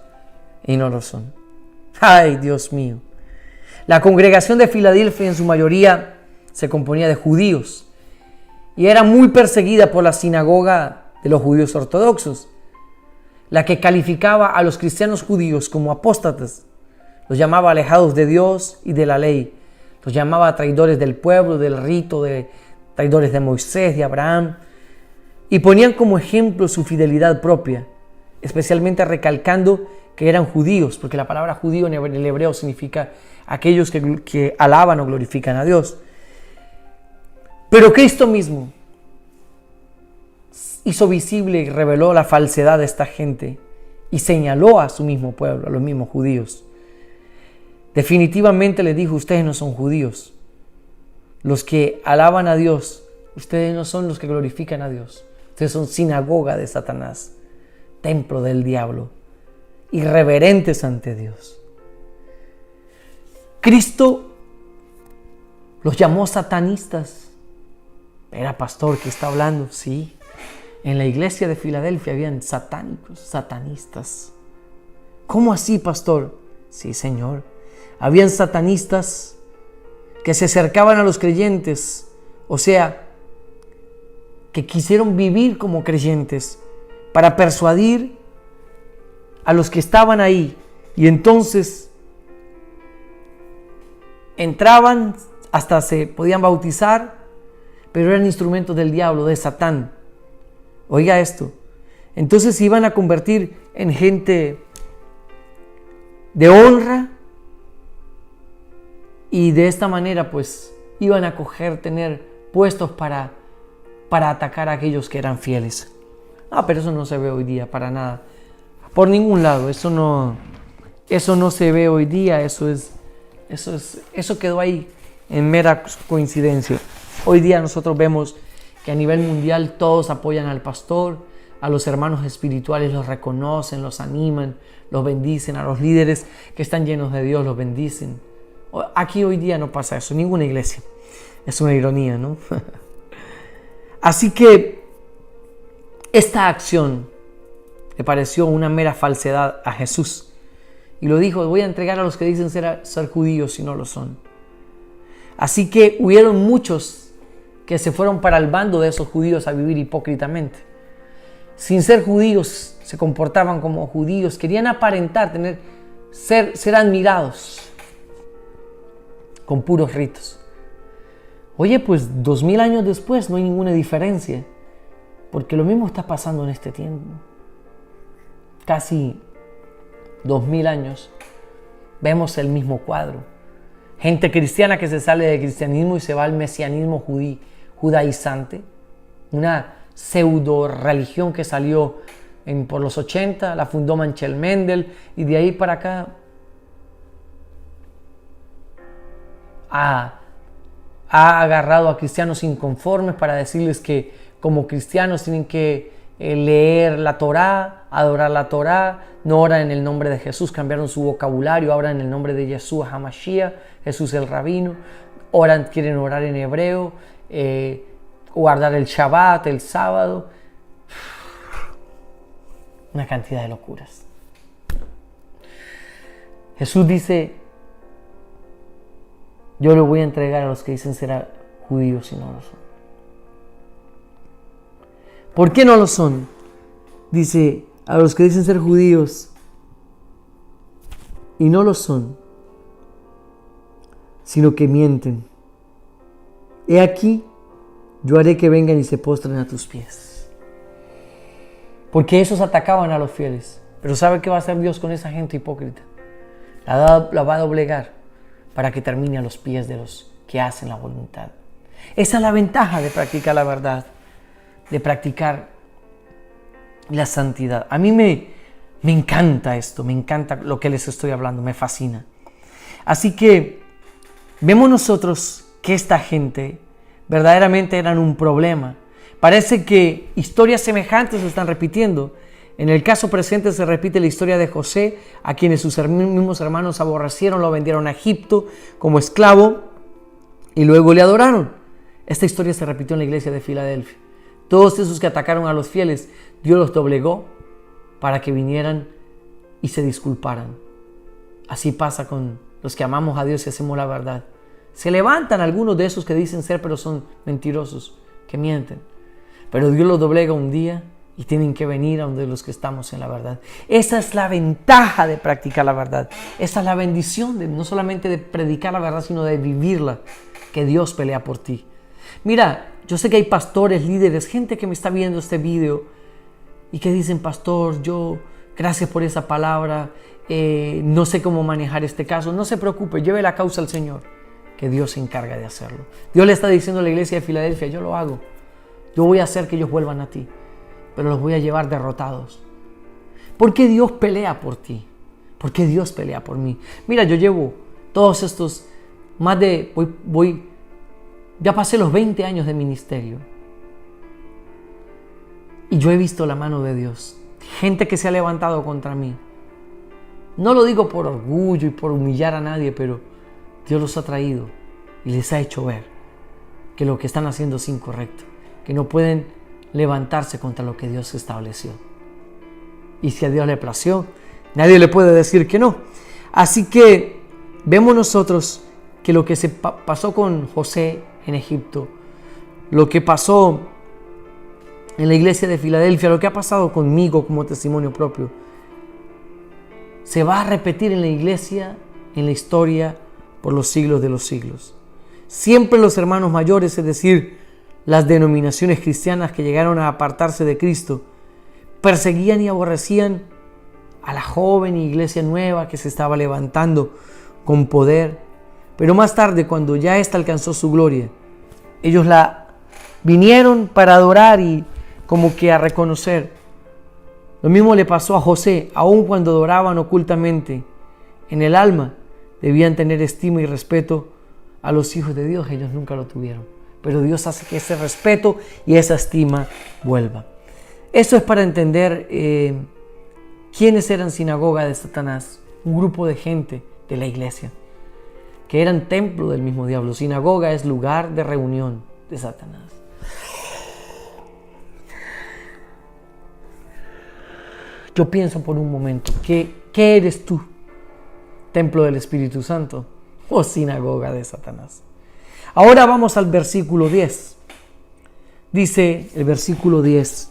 A: y no lo son. ¡Ay, Dios mío! La congregación de Filadelfia en su mayoría se componía de judíos y era muy perseguida por la sinagoga de los judíos ortodoxos, la que calificaba a los cristianos judíos como apóstatas, los llamaba alejados de Dios y de la ley, los llamaba traidores del pueblo, del rito, traidores de Moisés, de Abraham, y ponían como ejemplo su fidelidad propia, especialmente recalcando que eran judíos, porque la palabra judío en el hebreo significa aquellos que alaban o glorifican a Dios. Pero Cristo mismo hizo visible y reveló la falsedad de esta gente y señaló a su mismo pueblo, a los mismos judíos. Definitivamente les dijo: ustedes no son judíos. Los que alaban a Dios, ustedes no son los que glorifican a Dios. Ustedes son sinagoga de Satanás, templo del diablo, irreverentes ante Dios. Cristo los llamó satanistas. Era pastor que está hablando, sí. En la iglesia de Filadelfia habían satánicos, satanistas. ¿Cómo así, pastor? Sí, Señor. Habían satanistas que se acercaban a los creyentes, o sea, que quisieron vivir como creyentes para persuadir a los que estaban ahí, y entonces entraban, hasta se podían bautizar, pero eran instrumentos del diablo, de Satán. Oiga esto. Entonces se iban a convertir en gente de honra, y de esta manera pues iban a tener puestos para atacar a aquellos que eran fieles. Pero eso no se ve hoy día para nada, por ningún lado. Eso no se ve hoy día. Eso quedó ahí en mera coincidencia. Hoy día nosotros vemos que a nivel mundial todos apoyan al pastor, a los hermanos espirituales los reconocen, los animan, los bendicen, a los líderes que están llenos de Dios los bendicen. Aquí hoy día no pasa eso, ninguna iglesia. Es una ironía, ¿no? Así que esta acción le pareció una mera falsedad a Jesús y lo dijo: voy a entregar a los que dicen ser judíos y no lo son. Así que hubieron muchos que se fueron para el bando de esos judíos a vivir hipócritamente. Sin ser judíos, se comportaban como judíos, querían aparentar, ser admirados con puros ritos. Oye, pues 2000 años después no hay ninguna diferencia, porque lo mismo está pasando en este tiempo. Casi 2000 años vemos el mismo cuadro. Gente cristiana que se sale del cristianismo y se va al mesianismo judaizante, una pseudo religión que salió por los 80, la fundó Manchel Mendel, y de ahí para acá ha agarrado a cristianos inconformes para decirles que como cristianos tienen que leer la Torá, adorar la Torá, no oran en el nombre de Jesús, cambiaron su vocabulario, ahora en el nombre de Yeshua HaMashiach, Jesús el Rabino, quieren orar en hebreo, guardar el Shabbat, el sábado. una cantidad de locuras. Jesús dice, yo lo voy a entregar a los que dicen ser judíos y no lo son. ¿Por qué no lo son? Dice, a los que dicen ser judíos y no lo son, sino que mienten. He aquí, yo haré que vengan y se postren a tus pies. Porque esos atacaban a los fieles. Pero ¿sabe qué va a hacer Dios con esa gente hipócrita? La va a doblegar para que termine a los pies de los que hacen la voluntad. Esa es la ventaja de practicar la verdad, de practicar la santidad. A mí me encanta esto, me encanta lo que les estoy hablando, me fascina. Así que vemos nosotros que esta gente verdaderamente eran un problema. Parece que historias semejantes se están repitiendo. En el caso presente se repite la historia de José, a quienes sus mismos hermanos aborrecieron, lo vendieron a Egipto como esclavo y luego le adoraron. Esta historia se repitió en la iglesia de Filadelfia. Todos esos que atacaron a los fieles, Dios los doblegó para que vinieran y se disculparan. Así pasa con los que amamos a Dios y hacemos la verdad. Se levantan algunos de esos que dicen ser, pero son mentirosos, que mienten. Pero Dios los doblega un día y tienen que venir a donde los que estamos en la verdad. Esa es la ventaja de practicar la verdad. Esa es la bendición de no solamente de predicar la verdad, sino de vivirla, que Dios pelea por ti. Mira, yo sé que hay pastores, líderes, gente que me está viendo este video y que dicen, pastor, gracias por esa palabra, no sé cómo manejar este caso. No se preocupe, lleve la causa al Señor, que Dios se encarga de hacerlo. Dios le está diciendo a la iglesia de Filadelfia, yo lo hago. Yo voy a hacer que ellos vuelvan a ti, pero los voy a llevar derrotados. ¿Por qué Dios pelea por ti? ¿Por qué Dios pelea por mí? Mira, yo llevo todos estos, ya pasé los 20 años de ministerio. Y yo he visto la mano de Dios. Gente que se ha levantado contra mí. No lo digo por orgullo y por humillar a nadie, pero Dios los ha traído y les ha hecho ver que lo que están haciendo es incorrecto, que no pueden levantarse contra lo que Dios estableció. Y si a Dios le plació, nadie le puede decir que no. Así que vemos nosotros que lo que se pasó con José en Egipto, lo que pasó en la iglesia de Filadelfia, lo que ha pasado conmigo como testimonio propio, se va a repetir en la iglesia, en la historia, por los siglos de los siglos. Siempre los hermanos mayores, es decir, las denominaciones cristianas que llegaron a apartarse de Cristo, perseguían y aborrecían a la joven iglesia nueva que se estaba levantando con poder. Pero más tarde, cuando ya ésta alcanzó su gloria, ellos la vinieron para adorar y como que a reconocer. Lo mismo le pasó a José, aun cuando adoraban ocultamente. En el alma debían tener estima y respeto a los hijos de Dios, ellos nunca lo tuvieron. Pero Dios hace que ese respeto y esa estima vuelva. Eso es para entender quiénes eran sinagoga de Satanás, un grupo de gente de la iglesia, que eran templo del mismo diablo. Sinagoga es lugar de reunión de Satanás. Yo pienso por un momento, ¿qué eres tú? ¿Templo del Espíritu Santo o sinagoga de Satanás? Ahora vamos al versículo 10. Dice el versículo 10.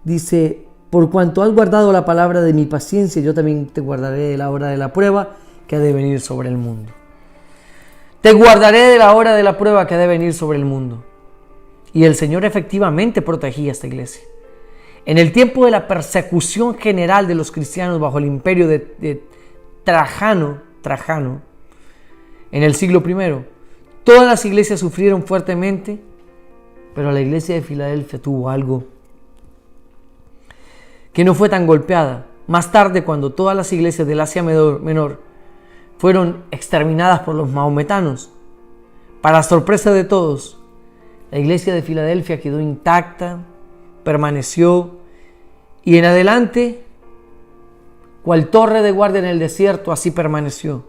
A: Dice, por cuanto has guardado la palabra de mi paciencia, yo también te guardaré de la hora de la prueba que ha de venir sobre el mundo. Te guardaré de la hora de la prueba que ha de venir sobre el mundo. Y el Señor efectivamente protegía a esta iglesia. En el tiempo de la persecución general de los cristianos bajo el imperio de Trajano, en el siglo I, todas las iglesias sufrieron fuertemente, pero la iglesia de Filadelfia tuvo algo que no fue tan golpeada. Más tarde, cuando todas las iglesias del Asia Menor fueron exterminadas por los maometanos, para sorpresa de todos, la iglesia de Filadelfia quedó intacta, permaneció y en adelante, cual torre de guardia en el desierto, así permaneció.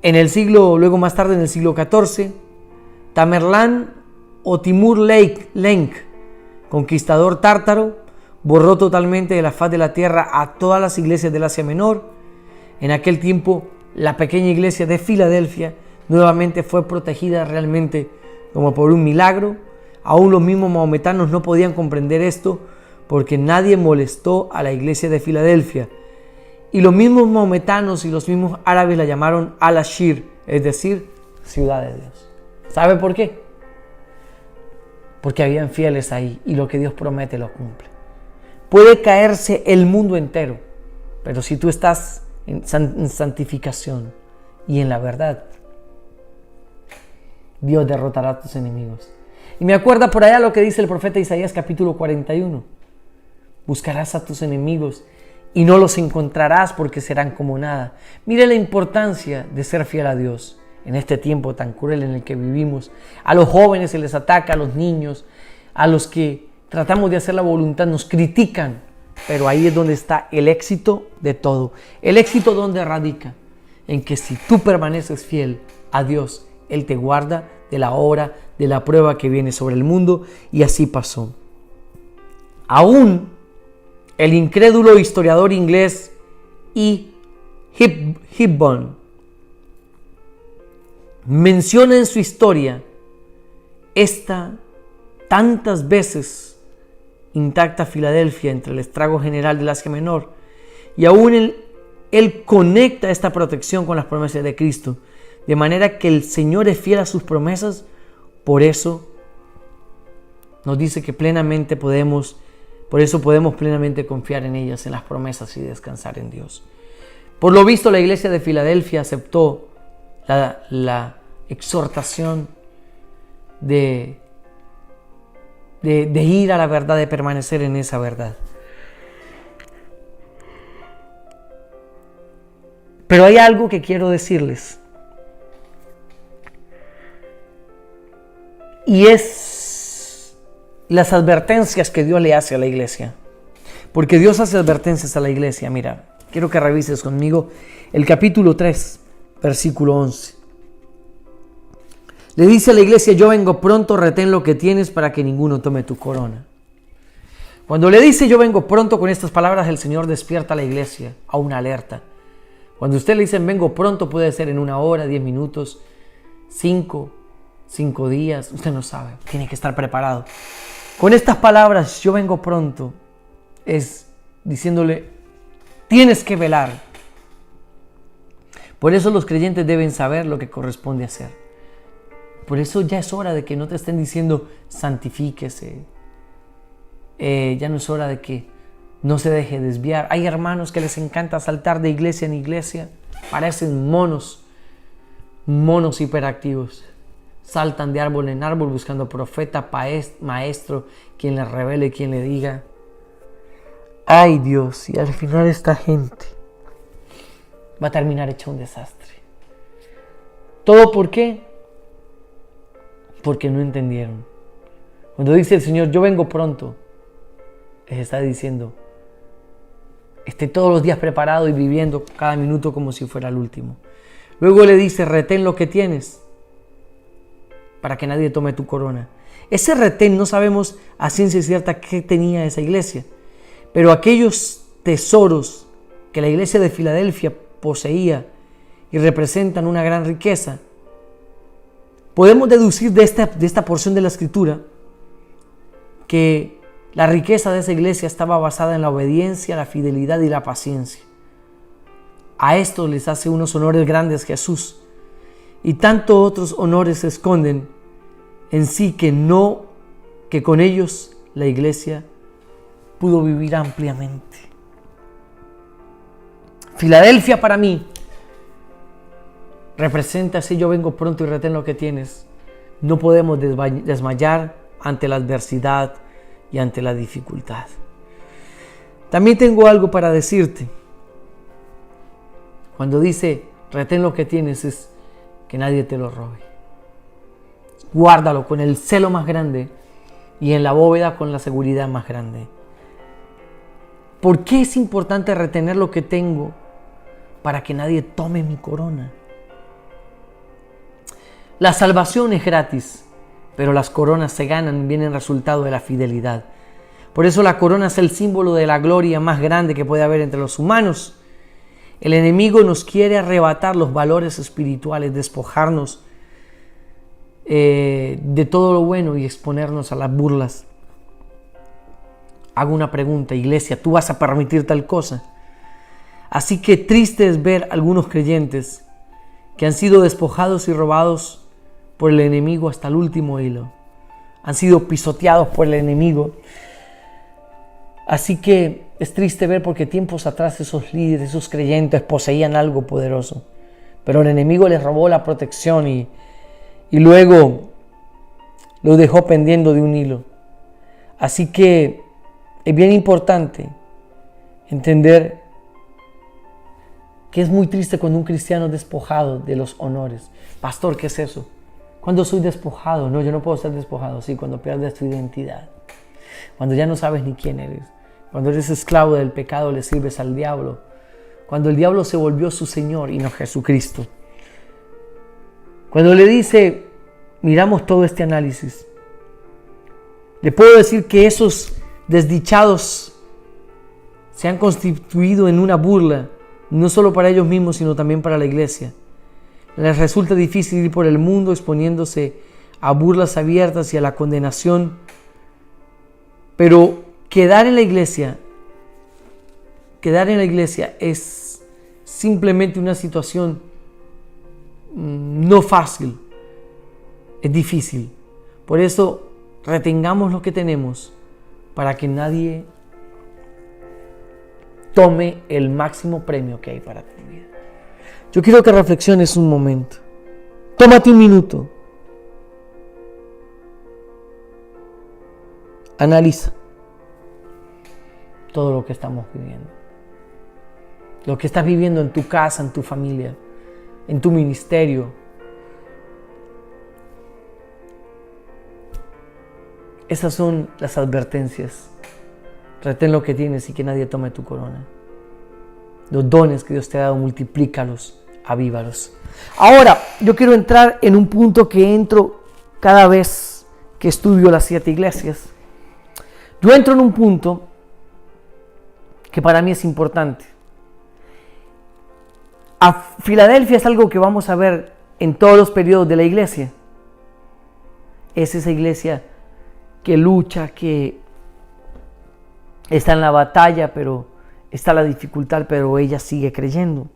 A: Luego más tarde en el siglo XIV, Tamerlán o Timur Lenk, conquistador tártaro, borró totalmente de la faz de la tierra a todas las iglesias del Asia Menor. En aquel tiempo, la pequeña iglesia de Filadelfia nuevamente fue protegida realmente como por un milagro. Aún los mismos maometanos no podían comprender esto porque nadie molestó a la iglesia de Filadelfia. Y los mismos maometanos y los mismos árabes la llamaron Al-Ashir, es decir, ciudad de Dios. ¿Sabe por qué? Porque habían fieles ahí y lo que Dios promete lo cumple. Puede caerse el mundo entero, pero si tú estás en santificación y en la verdad, Dios derrotará a tus enemigos. Y me acuerda por allá lo que dice el profeta Isaías capítulo 41. Buscarás a tus enemigos y no los encontrarás porque serán como nada. Mire la importancia de ser fiel a Dios en este tiempo tan cruel en el que vivimos. A los jóvenes se les ataca, a los niños, a los que tratamos de hacer la voluntad nos critican. Pero ahí es donde está el éxito de todo. El éxito donde radica en que si tú permaneces fiel a Dios, Él te guarda de la hora, de la prueba que viene sobre el mundo. Y así pasó. Aún el incrédulo historiador inglés E. Hepburn menciona en su historia esta tantas veces intacta Filadelfia entre el estrago general del Asia Menor, y aún él conecta esta protección con las promesas de Cristo, de manera que el Señor es fiel a sus promesas. Por eso nos dice que por eso podemos plenamente confiar en ellas, en las promesas, y descansar en Dios. Por lo visto, la iglesia de Filadelfia aceptó la exhortación de ir a la verdad, de permanecer en esa verdad. Pero hay algo que quiero decirles, y es las advertencias que Dios le hace a la iglesia. Porque Dios hace advertencias a la iglesia. Mira, quiero que revises conmigo el capítulo 3, versículo 11. Le dice a la iglesia: yo vengo pronto, retén lo que tienes para que ninguno tome tu corona. Cuando le dice yo vengo pronto, con estas palabras el Señor despierta a la iglesia a una alerta. Cuando usted le dice vengo pronto, puede ser en 1 hora, 10 minutos, 5 días, usted no sabe, tiene que estar preparado. Con estas palabras, yo vengo pronto, es diciéndole, tienes que velar. Por eso los creyentes deben saber lo que corresponde hacer. Por eso ya es hora de que no te estén diciendo santifíquese. Ya no es hora de que no se deje desviar. Hay hermanos que les encanta saltar de iglesia en iglesia, parecen monos hiperactivos. Saltan de árbol en árbol buscando profeta, maestro, quien les revele, quien le diga. Ay Dios, y al final esta gente va a terminar hecha un desastre. ¿Todo por qué? Porque no entendieron. Cuando dice el Señor, yo vengo pronto, les está diciendo, esté todos los días preparado y viviendo cada minuto como si fuera el último. Luego le dice, retén lo que tienes para que nadie tome tu corona. Ese retén no sabemos a ciencia cierta qué tenía esa iglesia, pero aquellos tesoros que la iglesia de Filadelfia poseía y representan una gran riqueza, podemos deducir de esta porción de la Escritura que la riqueza de esa iglesia estaba basada en la obediencia, la fidelidad y la paciencia. A esto les hace unos honores grandes Jesús, y tantos otros honores se esconden en sí que con ellos la iglesia pudo vivir ampliamente. Filadelfia para mí representa, si yo vengo pronto y retén lo que tienes. No podemos desmayar ante la adversidad y ante la dificultad. También tengo algo para decirte. Cuando dice retén lo que tienes, es que nadie te lo robe. Guárdalo con el celo más grande y en la bóveda con la seguridad más grande. ¿Por qué es importante retener lo que tengo? Para que nadie tome mi corona. La salvación es gratis, pero las coronas se ganan, vienen resultado de la fidelidad. Por eso la corona es el símbolo de la gloria más grande que puede haber entre los humanos. El enemigo nos quiere arrebatar los valores espirituales, despojarnos de todo lo bueno y exponernos a las burlas. Hago una pregunta, iglesia, ¿tú vas a permitir tal cosa? Así que triste es ver algunos creyentes que han sido despojados y robados por el enemigo hasta el último hilo. Han sido pisoteados por el enemigo. Así que es triste ver porque tiempos atrás esos líderes, esos creyentes poseían algo poderoso. Pero el enemigo les robó la protección y luego los dejó pendiendo de un hilo. Así que es bien importante entender que es muy triste cuando un cristiano es despojado de los honores. Pastor, ¿qué es eso? ¿Cuándo soy despojado? No, yo no puedo ser despojado. Sí, cuando pierdes tu identidad. Cuando ya no sabes ni quién eres. Cuando eres esclavo del pecado, le sirves al diablo. Cuando el diablo se volvió su Señor y no Jesucristo. Cuando le dice, miramos todo este análisis, le puedo decir que esos desdichados se han constituido en una burla, no solo para ellos mismos, sino también para la iglesia. Les resulta difícil ir por el mundo exponiéndose a burlas abiertas y a la condenación, pero quedar en la iglesia es simplemente una situación no fácil, es difícil. Por eso retengamos lo que tenemos para que nadie tome el máximo premio que hay para tu vida. Yo quiero que reflexiones un momento. Tómate un minuto. Analiza todo lo que estamos viviendo. Lo que estás viviendo en tu casa, en tu familia, en tu ministerio. Esas son las advertencias. Retén lo que tienes y que nadie tome tu corona. Los dones que Dios te ha dado, multiplícalos, avívalos. Ahora, yo quiero entrar en un punto que entro cada vez que estudio las 7 iglesias. Yo entro en un punto que para mí es importante. A Filadelfia es algo que vamos a ver en todos los periodos de la iglesia. Es esa iglesia que lucha, que está en la batalla, pero está la dificultad, pero ella sigue creyendo.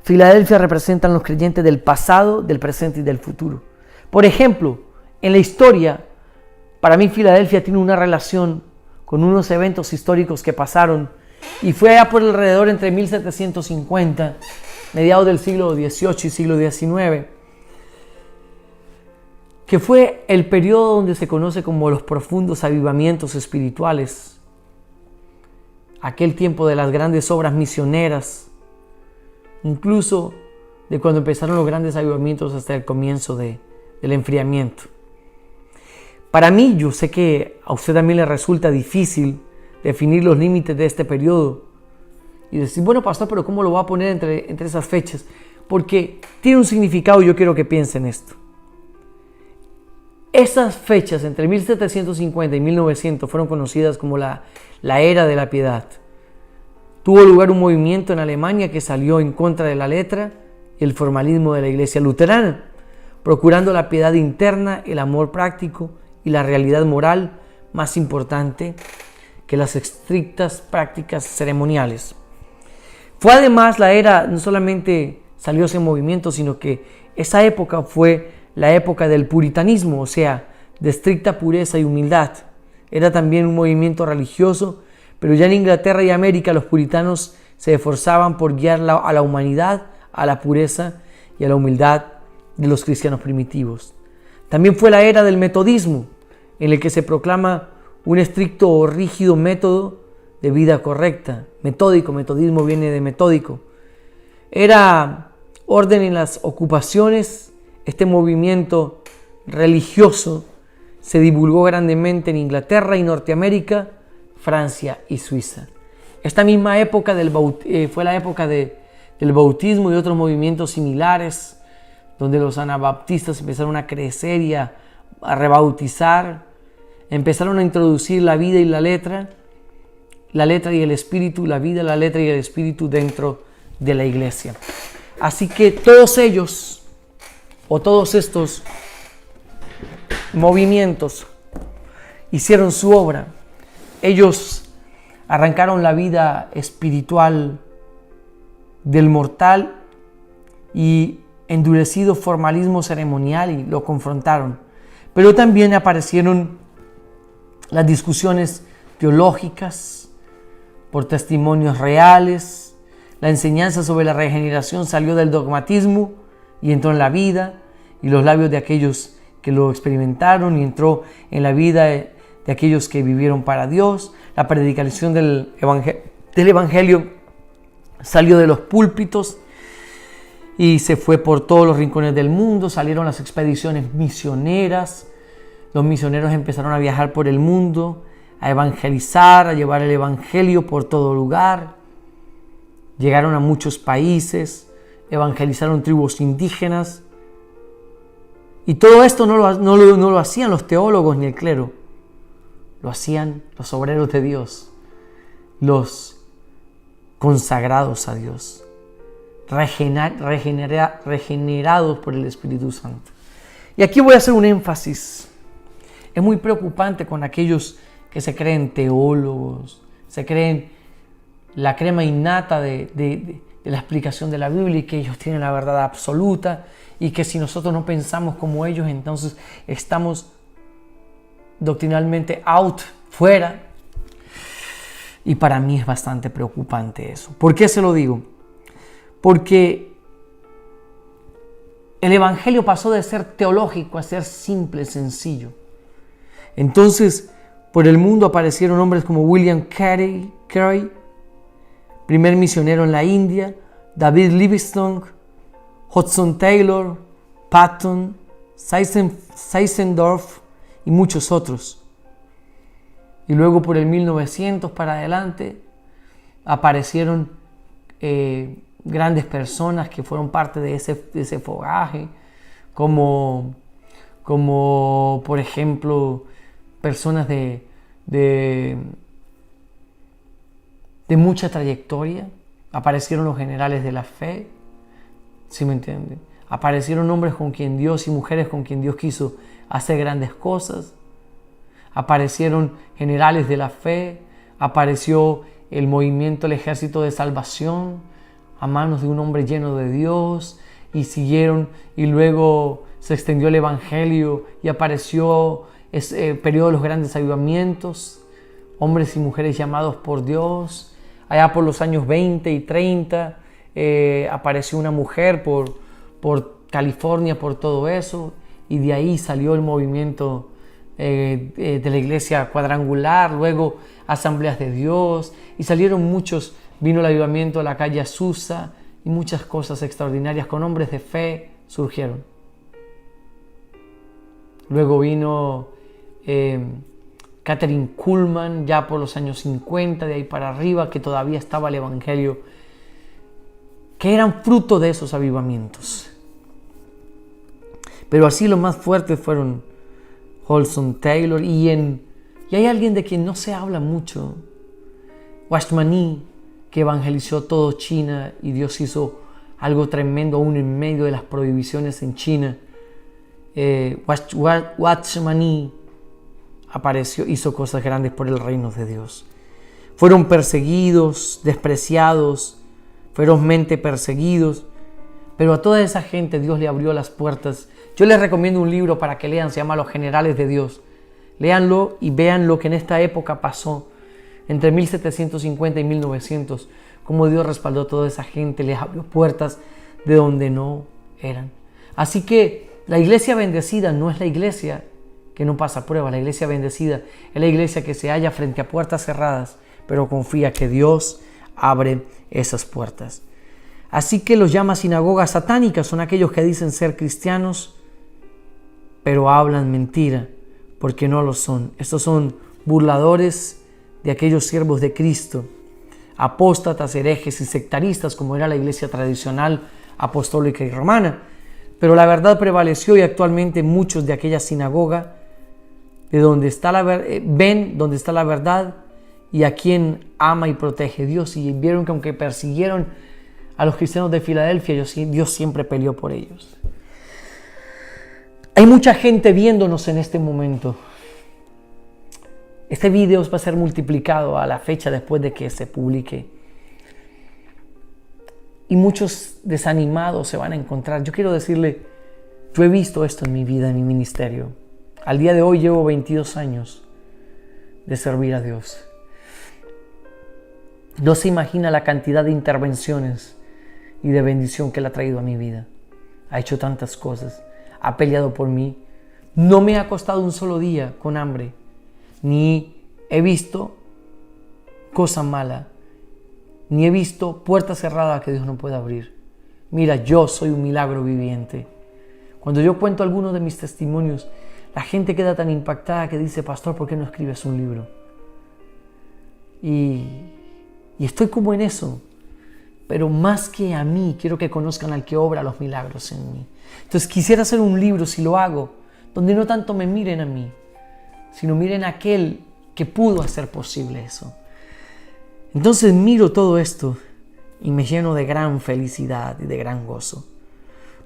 A: Filadelfia representan los creyentes del pasado, del presente y del futuro. Por ejemplo, en la historia, para mí Filadelfia tiene una relación con unos eventos históricos que pasaron y fue allá por alrededor entre 1750, mediados del siglo XVIII y siglo XIX, que fue el periodo donde se conoce como los profundos avivamientos espirituales, aquel tiempo de las grandes obras misioneras, incluso de cuando empezaron los grandes avivamientos hasta el comienzo del enfriamiento. Para mí, yo sé que a usted también le resulta difícil definir los límites de este periodo y decir, bueno, pastor, pero ¿cómo lo va a poner entre esas fechas? Porque tiene un significado y yo quiero que piensen esto. Esas fechas entre 1750 y 1900 fueron conocidas como la era de la piedad. Tuvo lugar un movimiento en Alemania que salió en contra de la letra y el formalismo de la iglesia luterana, procurando la piedad interna, el amor práctico y la realidad moral más importante que las estrictas prácticas ceremoniales. Fue además la era, no solamente salió ese movimiento, sino que esa época fue la época del puritanismo, o sea, de estricta pureza y humildad. Era también un movimiento religioso, pero ya en Inglaterra y América los puritanos se esforzaban por guiar a la humanidad a la pureza y a la humildad de los cristianos primitivos. También fue la era del metodismo, en el que se proclama un estricto o rígido método de vida correcta. Metodismo viene de metódico. Era orden en las ocupaciones. Este movimiento religioso se divulgó grandemente en Inglaterra y Norteamérica, Francia y Suiza. Esta misma época fue la época del bautismo y otros movimientos similares, donde los anabaptistas empezaron a crecer y a rebautizar. empezaron a introducir la vida y la letra y el espíritu, la vida, la letra y el espíritu dentro de la iglesia. Así que todos ellos, o todos estos movimientos, hicieron su obra. Ellos arrancaron la vida espiritual del mortal y endurecido formalismo ceremonial y lo confrontaron. Pero también aparecieron las discusiones teológicas por testimonios reales. La enseñanza sobre la regeneración salió del dogmatismo y entró en la vida y los labios de aquellos que lo experimentaron, y entró en la vida de aquellos que vivieron para Dios. La predicación del Evangelio salió de los púlpitos y se fue por todos los rincones del mundo. Salieron las expediciones misioneras. Los misioneros empezaron a viajar por el mundo, a evangelizar, a llevar el Evangelio por todo lugar. Llegaron a muchos países, evangelizaron tribus indígenas. Y todo esto no lo hacían los teólogos ni el clero. Lo hacían los obreros de Dios, los consagrados a Dios, regenerados por el Espíritu Santo. Y aquí voy a hacer un énfasis. Es muy preocupante con aquellos que se creen teólogos, se creen la crema innata de la explicación de la Biblia y que ellos tienen la verdad absoluta y que si nosotros no pensamos como ellos, entonces estamos doctrinalmente fuera. Y para mí es bastante preocupante eso. ¿Por qué se lo digo? Porque el Evangelio pasó de ser teológico a ser simple, sencillo. Entonces, por el mundo aparecieron hombres como William Carey, primer misionero en la India, David Livingstone, Hudson Taylor, Patton, Zinzendorf y muchos otros. Y luego por el 1900 para adelante aparecieron grandes personas que fueron parte de ese fogaje, como por ejemplo personas de mucha trayectoria. Aparecieron los generales de la fe, ¿sí me entienden? Aparecieron hombres con quien Dios y mujeres con quien Dios quiso hacer grandes cosas. Aparecieron generales de la fe, apareció el movimiento, el ejército de salvación a manos de un hombre lleno de Dios, y siguieron, y luego se extendió el Evangelio y apareció ese periodo de los grandes avivamientos, hombres y mujeres llamados por Dios. Allá por los años 20 y 30 apareció una mujer por California, por todo eso, y de ahí salió el movimiento de la iglesia cuadrangular, luego asambleas de Dios, y salieron muchos. Vino el avivamiento de la calle Azusa y muchas cosas extraordinarias con hombres de fe surgieron. Luego vino Catherine Kuhlman ya por los años 50, de ahí para arriba, que todavía estaba el Evangelio, que eran fruto de esos avivamientos. Pero así los más fuertes fueron Hudson Taylor y hay alguien de quien no se habla mucho, Watchman Nee, que evangelizó todo China y Dios hizo algo tremendo aún en medio de las prohibiciones en China. Watchman Nee apareció, hizo cosas grandes por el reino de Dios. Fueron perseguidos, despreciados, ferozmente perseguidos, pero a toda esa gente Dios le abrió las puertas. Yo les recomiendo un libro para que lean, se llama Los Generales de Dios. Léanlo y vean lo que en esta época pasó, entre 1750 y 1900, cómo Dios respaldó a toda esa gente, les abrió puertas de donde no eran. Así que la iglesia bendecida no es la iglesia que no pasa prueba. La iglesia bendecida es la iglesia que se halla frente a puertas cerradas, pero confía que Dios abre esas puertas. Así que los llama sinagogas satánicas. Son aquellos que dicen ser cristianos, pero hablan mentira, porque no lo son. Estos son burladores de aquellos siervos de Cristo, apóstatas, herejes y sectaristas, como era la iglesia tradicional, apostólica y romana. Pero la verdad prevaleció y actualmente muchos de aquella sinagoga de donde está ven donde está la verdad y a quien ama y protege Dios. Y vieron que aunque persiguieron a los cristianos de Filadelfia, Dios siempre peleó por ellos. Hay mucha gente viéndonos en este momento. Este video va a ser multiplicado a la fecha después de que se publique. Y muchos desanimados se van a encontrar. Yo quiero decirle, yo he visto esto en mi vida, en mi ministerio. Al día de hoy llevo 22 años de servir a Dios. No se imagina la cantidad de intervenciones y de bendición que Él ha traído a mi vida. Ha hecho tantas cosas. Ha peleado por mí. No me ha costado un solo día con hambre. Ni he visto cosa mala. Ni he visto puerta cerrada que Dios no pueda abrir. Mira, yo soy un milagro viviente. Cuando yo cuento algunos de mis testimonios, la gente queda tan impactada que dice, pastor, ¿por qué no escribes un libro? Y estoy como en eso. Pero más que a mí, quiero que conozcan al que obra los milagros en mí. Entonces quisiera hacer un libro, si lo hago, donde no tanto me miren a mí, sino miren a aquel que pudo hacer posible eso. Entonces miro todo esto y me lleno de gran felicidad y de gran gozo.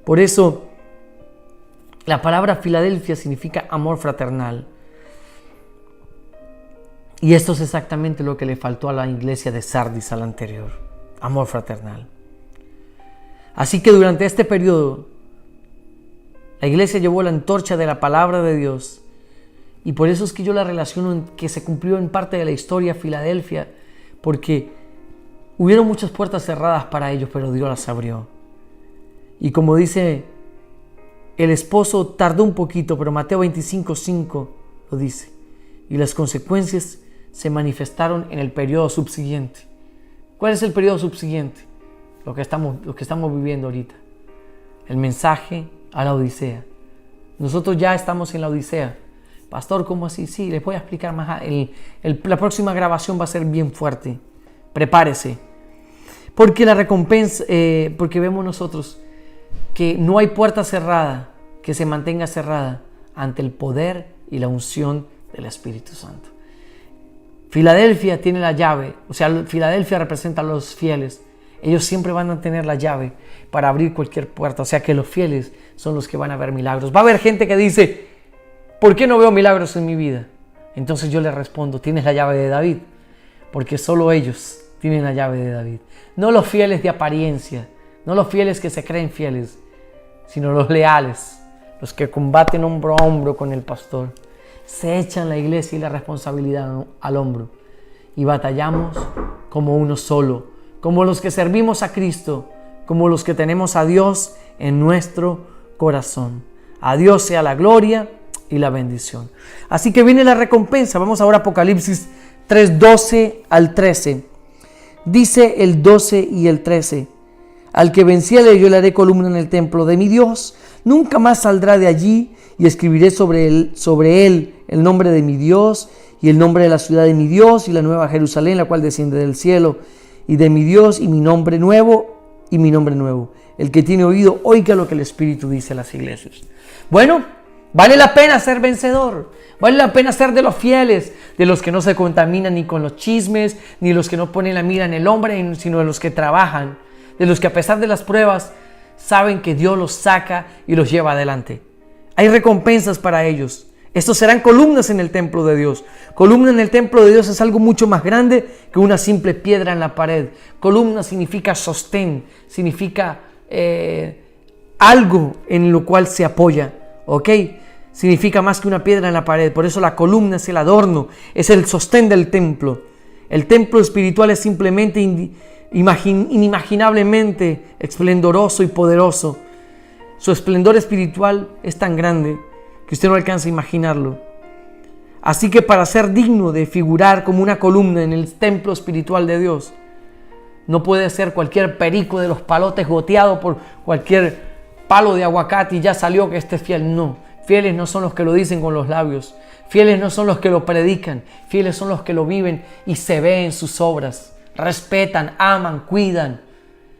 A: Por eso, la palabra Filadelfia significa amor fraternal. Y esto es exactamente lo que le faltó a la iglesia de Sardis, a la anterior. Amor fraternal. Así que durante este periodo, la iglesia llevó la antorcha de la palabra de Dios. Y por eso es que yo la relaciono en que se cumplió en parte de la historia Filadelfia, porque hubieron muchas puertas cerradas para ellos, pero Dios las abrió. Y como dice, el esposo tardó un poquito, pero Mateo 25:5 lo dice. Y las consecuencias se manifestaron en el periodo subsiguiente. ¿Cuál es el periodo subsiguiente? Lo que estamos viviendo ahorita. El mensaje a la Odisea. Nosotros ya estamos en la Odisea. Pastor, ¿cómo así? Sí, les voy a explicar más. La próxima grabación va a ser bien fuerte. Prepárese. Porque la recompensa, porque vemos nosotros que no hay puerta cerrada que se mantenga cerrada ante el poder y la unción del Espíritu Santo. Filadelfia tiene la llave, o sea, Filadelfia representa a los fieles. Ellos siempre van a tener la llave para abrir cualquier puerta, o sea que los fieles son los que van a ver milagros. Va a haber gente que dice, ¿por qué no veo milagros en mi vida? Entonces yo le respondo, tienes la llave de David, porque solo ellos tienen la llave de David. No los fieles de apariencia, no los fieles que se creen fieles, sino los leales, los que combaten hombro a hombro con el pastor. Se echan la iglesia y la responsabilidad al hombro y batallamos como uno solo, como los que servimos a Cristo, como los que tenemos a Dios en nuestro corazón. A Dios sea la gloria y la bendición. Así que viene la recompensa. Vamos ahora a Apocalipsis 3:12 al 13. Dice el 12 y el 13. Al que venciere yo le haré columna en el templo de mi Dios. Nunca más saldrá de allí, y escribiré sobre él el nombre de mi Dios y el nombre de la ciudad de mi Dios y la nueva Jerusalén, la cual desciende del cielo, y de mi Dios y mi nombre nuevo. El que tiene oído, oiga lo que el Espíritu dice a las iglesias. Bueno, vale la pena ser vencedor. Vale la pena ser de los fieles, de los que no se contaminan ni con los chismes, ni los que no ponen la mira en el hombre, sino de los que trabajan, de los que a pesar de las pruebas saben que Dios los saca y los lleva adelante. Hay recompensas para ellos. Estos serán columnas en el templo de Dios. Columna en el templo de Dios es algo mucho más grande que una simple piedra en la pared. Columna significa sostén, significa algo en lo cual se apoya, ¿ok? Significa más que una piedra en la pared. Por eso la columna es el adorno, es el sostén del templo. El templo espiritual es simplemente inimaginablemente esplendoroso y poderoso. Su esplendor espiritual es tan grande que usted no alcanza a imaginarlo. Así que para ser digno de figurar como una columna en el templo espiritual de Dios, no puede ser cualquier perico de los palotes goteado por cualquier palo de aguacate y ya salió que esté fiel. No, fieles no son los que lo dicen con los labios. Fieles no son los que lo predican. Fieles son los que lo viven y se ve en sus obras. Respetan, aman, cuidan.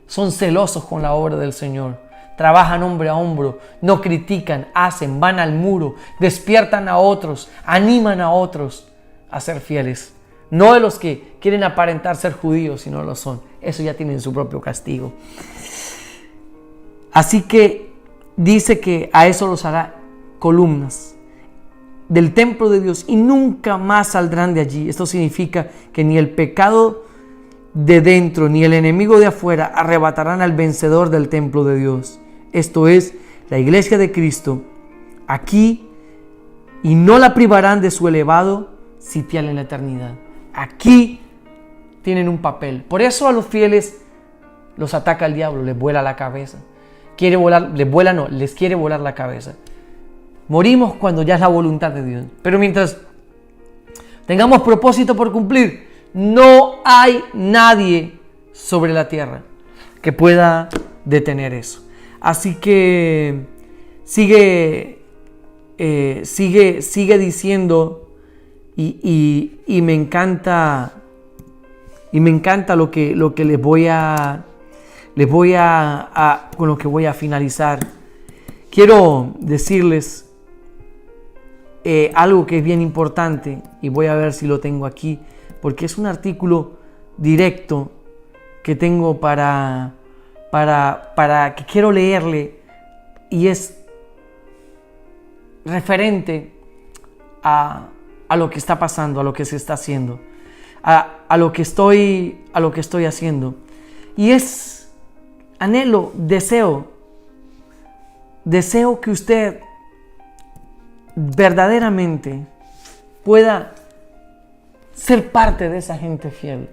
A: Son celosos con la obra del Señor. trabajan hombro a hombro, no critican, hacen, van al muro, despiertan a otros, animan a otros a ser fieles. No de los que quieren aparentar ser judíos, si no lo son. Eso ya tienen su propio castigo. Así que dice que a eso los hará columnas del templo de Dios y nunca más saldrán de allí. Esto significa que ni el pecado de dentro ni el enemigo de afuera arrebatarán al vencedor del templo de Dios. Esto es la iglesia de Cristo aquí, y no la privarán de su elevado sitial en la eternidad. Aquí tienen un papel. Por eso a los fieles los ataca el diablo, les vuela la cabeza. Quiere volar, les quiere volar la cabeza. Morimos cuando ya es la voluntad de Dios. Pero mientras tengamos propósito por cumplir, no hay nadie sobre la tierra que pueda detener eso. Así que sigue diciendo, y me encanta lo que les voy a con lo que voy a finalizar. Quiero decirles algo que es bien importante, y voy a ver si lo tengo aquí, porque es un artículo directo que tengo para que quiero leerle, y es referente a lo que está pasando, a lo que se está haciendo, a lo que estoy haciendo. Y es anhelo, deseo que usted verdaderamente pueda ser parte de esa gente fiel,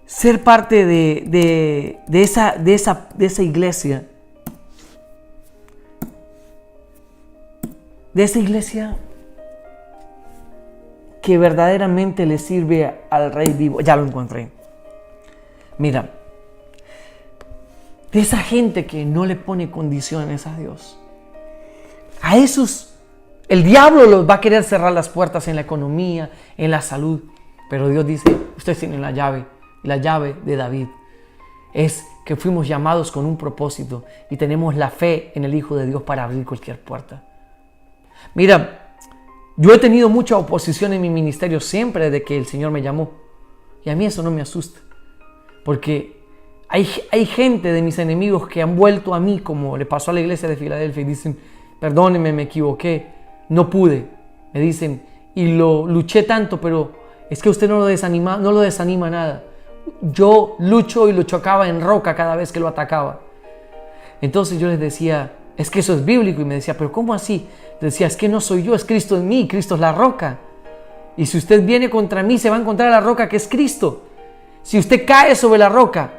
A: ser parte de esa iglesia, que verdaderamente le sirve al Rey vivo. Ya lo encontré. Mira, de esa gente que no le pone condiciones a Dios. A esos, el diablo los va a querer cerrar las puertas en la economía, en la salud. Pero Dios dice, ustedes tienen la llave de David. Es que fuimos llamados con un propósito y tenemos la fe en el Hijo de Dios para abrir cualquier puerta. Mira, yo he tenido mucha oposición en mi ministerio siempre desde que el Señor me llamó. Y a mí eso no me asusta. Porque hay gente de mis enemigos que han vuelto a mí, como le pasó a la iglesia de Filadelfia, y dicen, perdóneme, me equivoqué, no pude. Me dicen, y lo luché tanto, pero es que usted no lo desanima nada. Yo lucho y lo chocaba en roca cada vez que lo atacaba. Entonces yo les decía, es que eso es bíblico. Y me decía, pero ¿cómo así? Decía, es que no soy yo, es Cristo en mí, Cristo es la roca. Y si usted viene contra mí, se va a encontrar la roca que es Cristo. Si usted cae sobre la roca,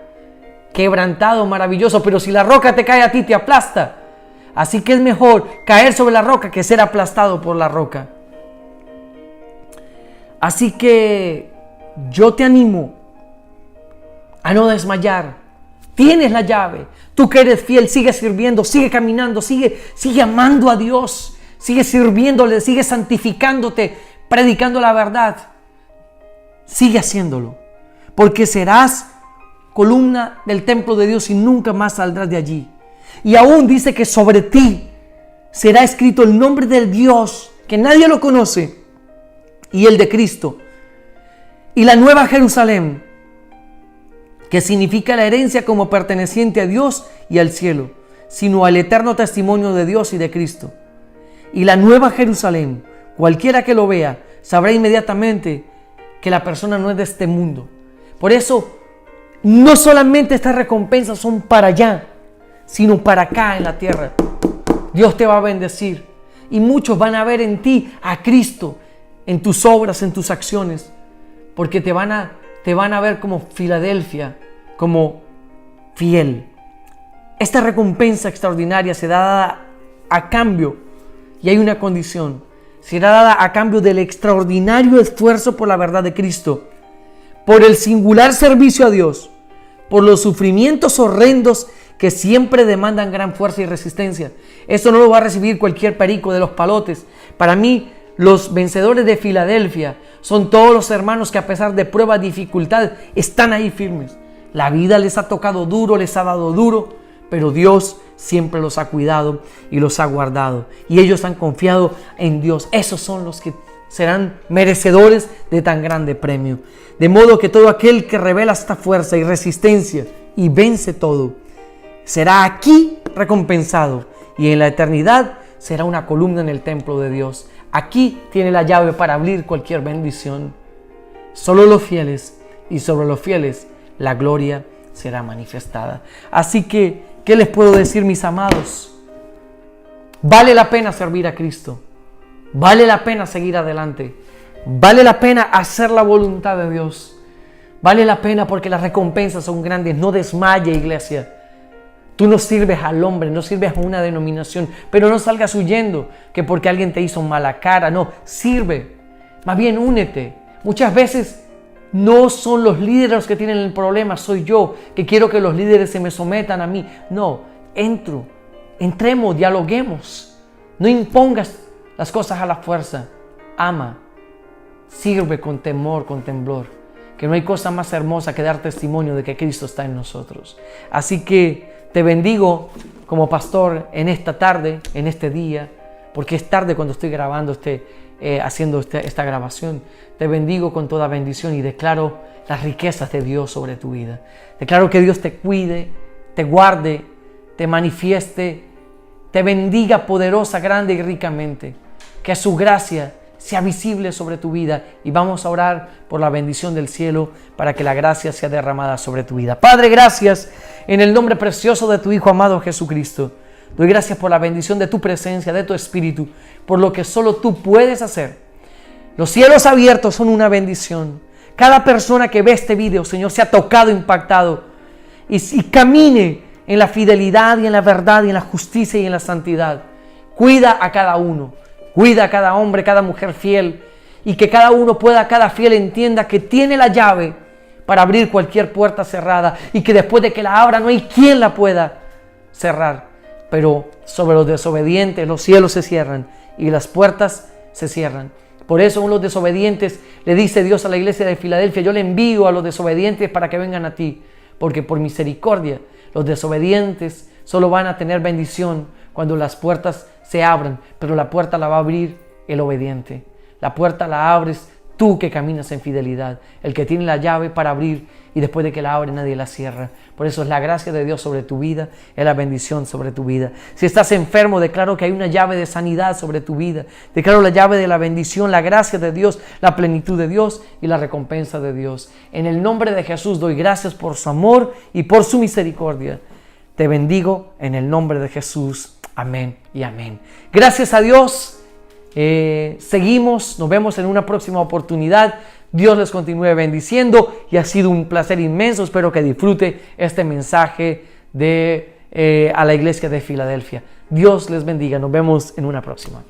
A: quebrantado, maravilloso, pero si la roca te cae a ti, te aplasta. Así que es mejor caer sobre la roca que ser aplastado por la roca. Así que yo te animo a no desmayar. Tienes la llave. Tú que eres fiel, sigue sirviendo, sigue caminando, sigue amando a Dios, sigue sirviéndole, sigue santificándote, predicando la verdad. Sigue haciéndolo, porque serás columna del templo de Dios y nunca más saldrás de allí. Y aún dice que sobre ti será escrito el nombre del Dios que nadie lo conoce, y el de Cristo, y la nueva Jerusalén, que significa la herencia como perteneciente a Dios y al cielo, sino al eterno testimonio de Dios y de Cristo. Y la nueva Jerusalén, cualquiera que lo vea, sabrá inmediatamente que la persona no es de este mundo. Por eso, no solamente estas recompensas son para allá, sino para acá en la tierra. Dios te va a bendecir y muchos van a ver en ti a Cristo, en tus obras, en tus acciones, porque te van a ver como Filadelfia, como fiel. Esta recompensa extraordinaria será dada a cambio, y hay una condición, será dada a cambio del extraordinario esfuerzo por la verdad de Cristo, por el singular servicio a Dios, por los sufrimientos horrendos que siempre demandan gran fuerza y resistencia. Esto no lo va a recibir cualquier perico de los palotes. Para mí, los vencedores de Filadelfia son todos los hermanos que a pesar de pruebas, dificultades, están ahí firmes. La vida les ha tocado duro, les ha dado duro, pero Dios siempre los ha cuidado y los ha guardado. Y ellos han confiado en Dios. Esos son los que serán merecedores de tan grande premio. De modo que todo aquel que revela esta fuerza y resistencia y vence todo, será aquí recompensado y en la eternidad será una columna en el templo de Dios. Aquí tiene la llave para abrir cualquier bendición. Solo los fieles, y sobre los fieles la gloria será manifestada. Así que, ¿qué les puedo decir, mis amados? Vale la pena servir a Cristo. Vale la pena seguir adelante. Vale la pena hacer la voluntad de Dios. Vale la pena porque las recompensas son grandes. No desmaye, iglesia. Tú no sirves al hombre, no sirves a una denominación, pero no salgas huyendo que porque alguien te hizo mala cara. No, sirve. Más bien únete. Muchas veces no son los líderes los que tienen el problema, soy yo que quiero que los líderes se me sometan a mí. No, entremos, dialoguemos. No impongas las cosas a la fuerza. Ama, sirve con temor, con temblor. Que no hay cosa más hermosa que dar testimonio de que Cristo está en nosotros. Así que te bendigo como pastor en esta tarde, en este día, porque es tarde cuando estoy grabando haciendo esta grabación. Te bendigo con toda bendición y declaro las riquezas de Dios sobre tu vida. Declaro que Dios te cuide, te guarde, te manifieste, te bendiga poderosa, grande y ricamente. Que su gracia sea visible sobre tu vida y vamos a orar por la bendición del cielo para que la gracia sea derramada sobre tu vida. Padre, gracias en el nombre precioso de tu Hijo amado Jesucristo. Doy gracias por la bendición de tu presencia, de tu Espíritu, por lo que solo tú puedes hacer. Los cielos abiertos son una bendición. Cada persona que ve este video, Señor, sea tocado, impactado y camine en la fidelidad y en la verdad y en la justicia y en la santidad. Cuida a cada uno. Cuida a cada hombre, cada mujer fiel y que cada uno pueda, cada fiel entienda que tiene la llave para abrir cualquier puerta cerrada y que después de que la abra no hay quien la pueda cerrar. Pero sobre los desobedientes los cielos se cierran y las puertas se cierran. Por eso a los desobedientes le dice Dios a la iglesia de Filadelfia: yo le envío a los desobedientes para que vengan a ti, porque por misericordia los desobedientes solo van a tener bendición cuando las puertas se abran, pero la puerta la va a abrir el obediente. La puerta la abres tú que caminas en fidelidad, el que tiene la llave para abrir y después de que la abre nadie la cierra. Por eso es la gracia de Dios sobre tu vida, es la bendición sobre tu vida. Si estás enfermo, declaro que hay una llave de sanidad sobre tu vida. Declaro la llave de la bendición, la gracia de Dios, la plenitud de Dios y la recompensa de Dios. En el nombre de Jesús doy gracias por su amor y por su misericordia. Te bendigo en el nombre de Jesús. Amén y amén. Gracias a Dios. Seguimos, nos vemos en una próxima oportunidad. Dios les continúe bendiciendo y ha sido un placer inmenso. Espero que disfrute este mensaje a la iglesia de Filadelfia. Dios les bendiga. Nos vemos en una próxima.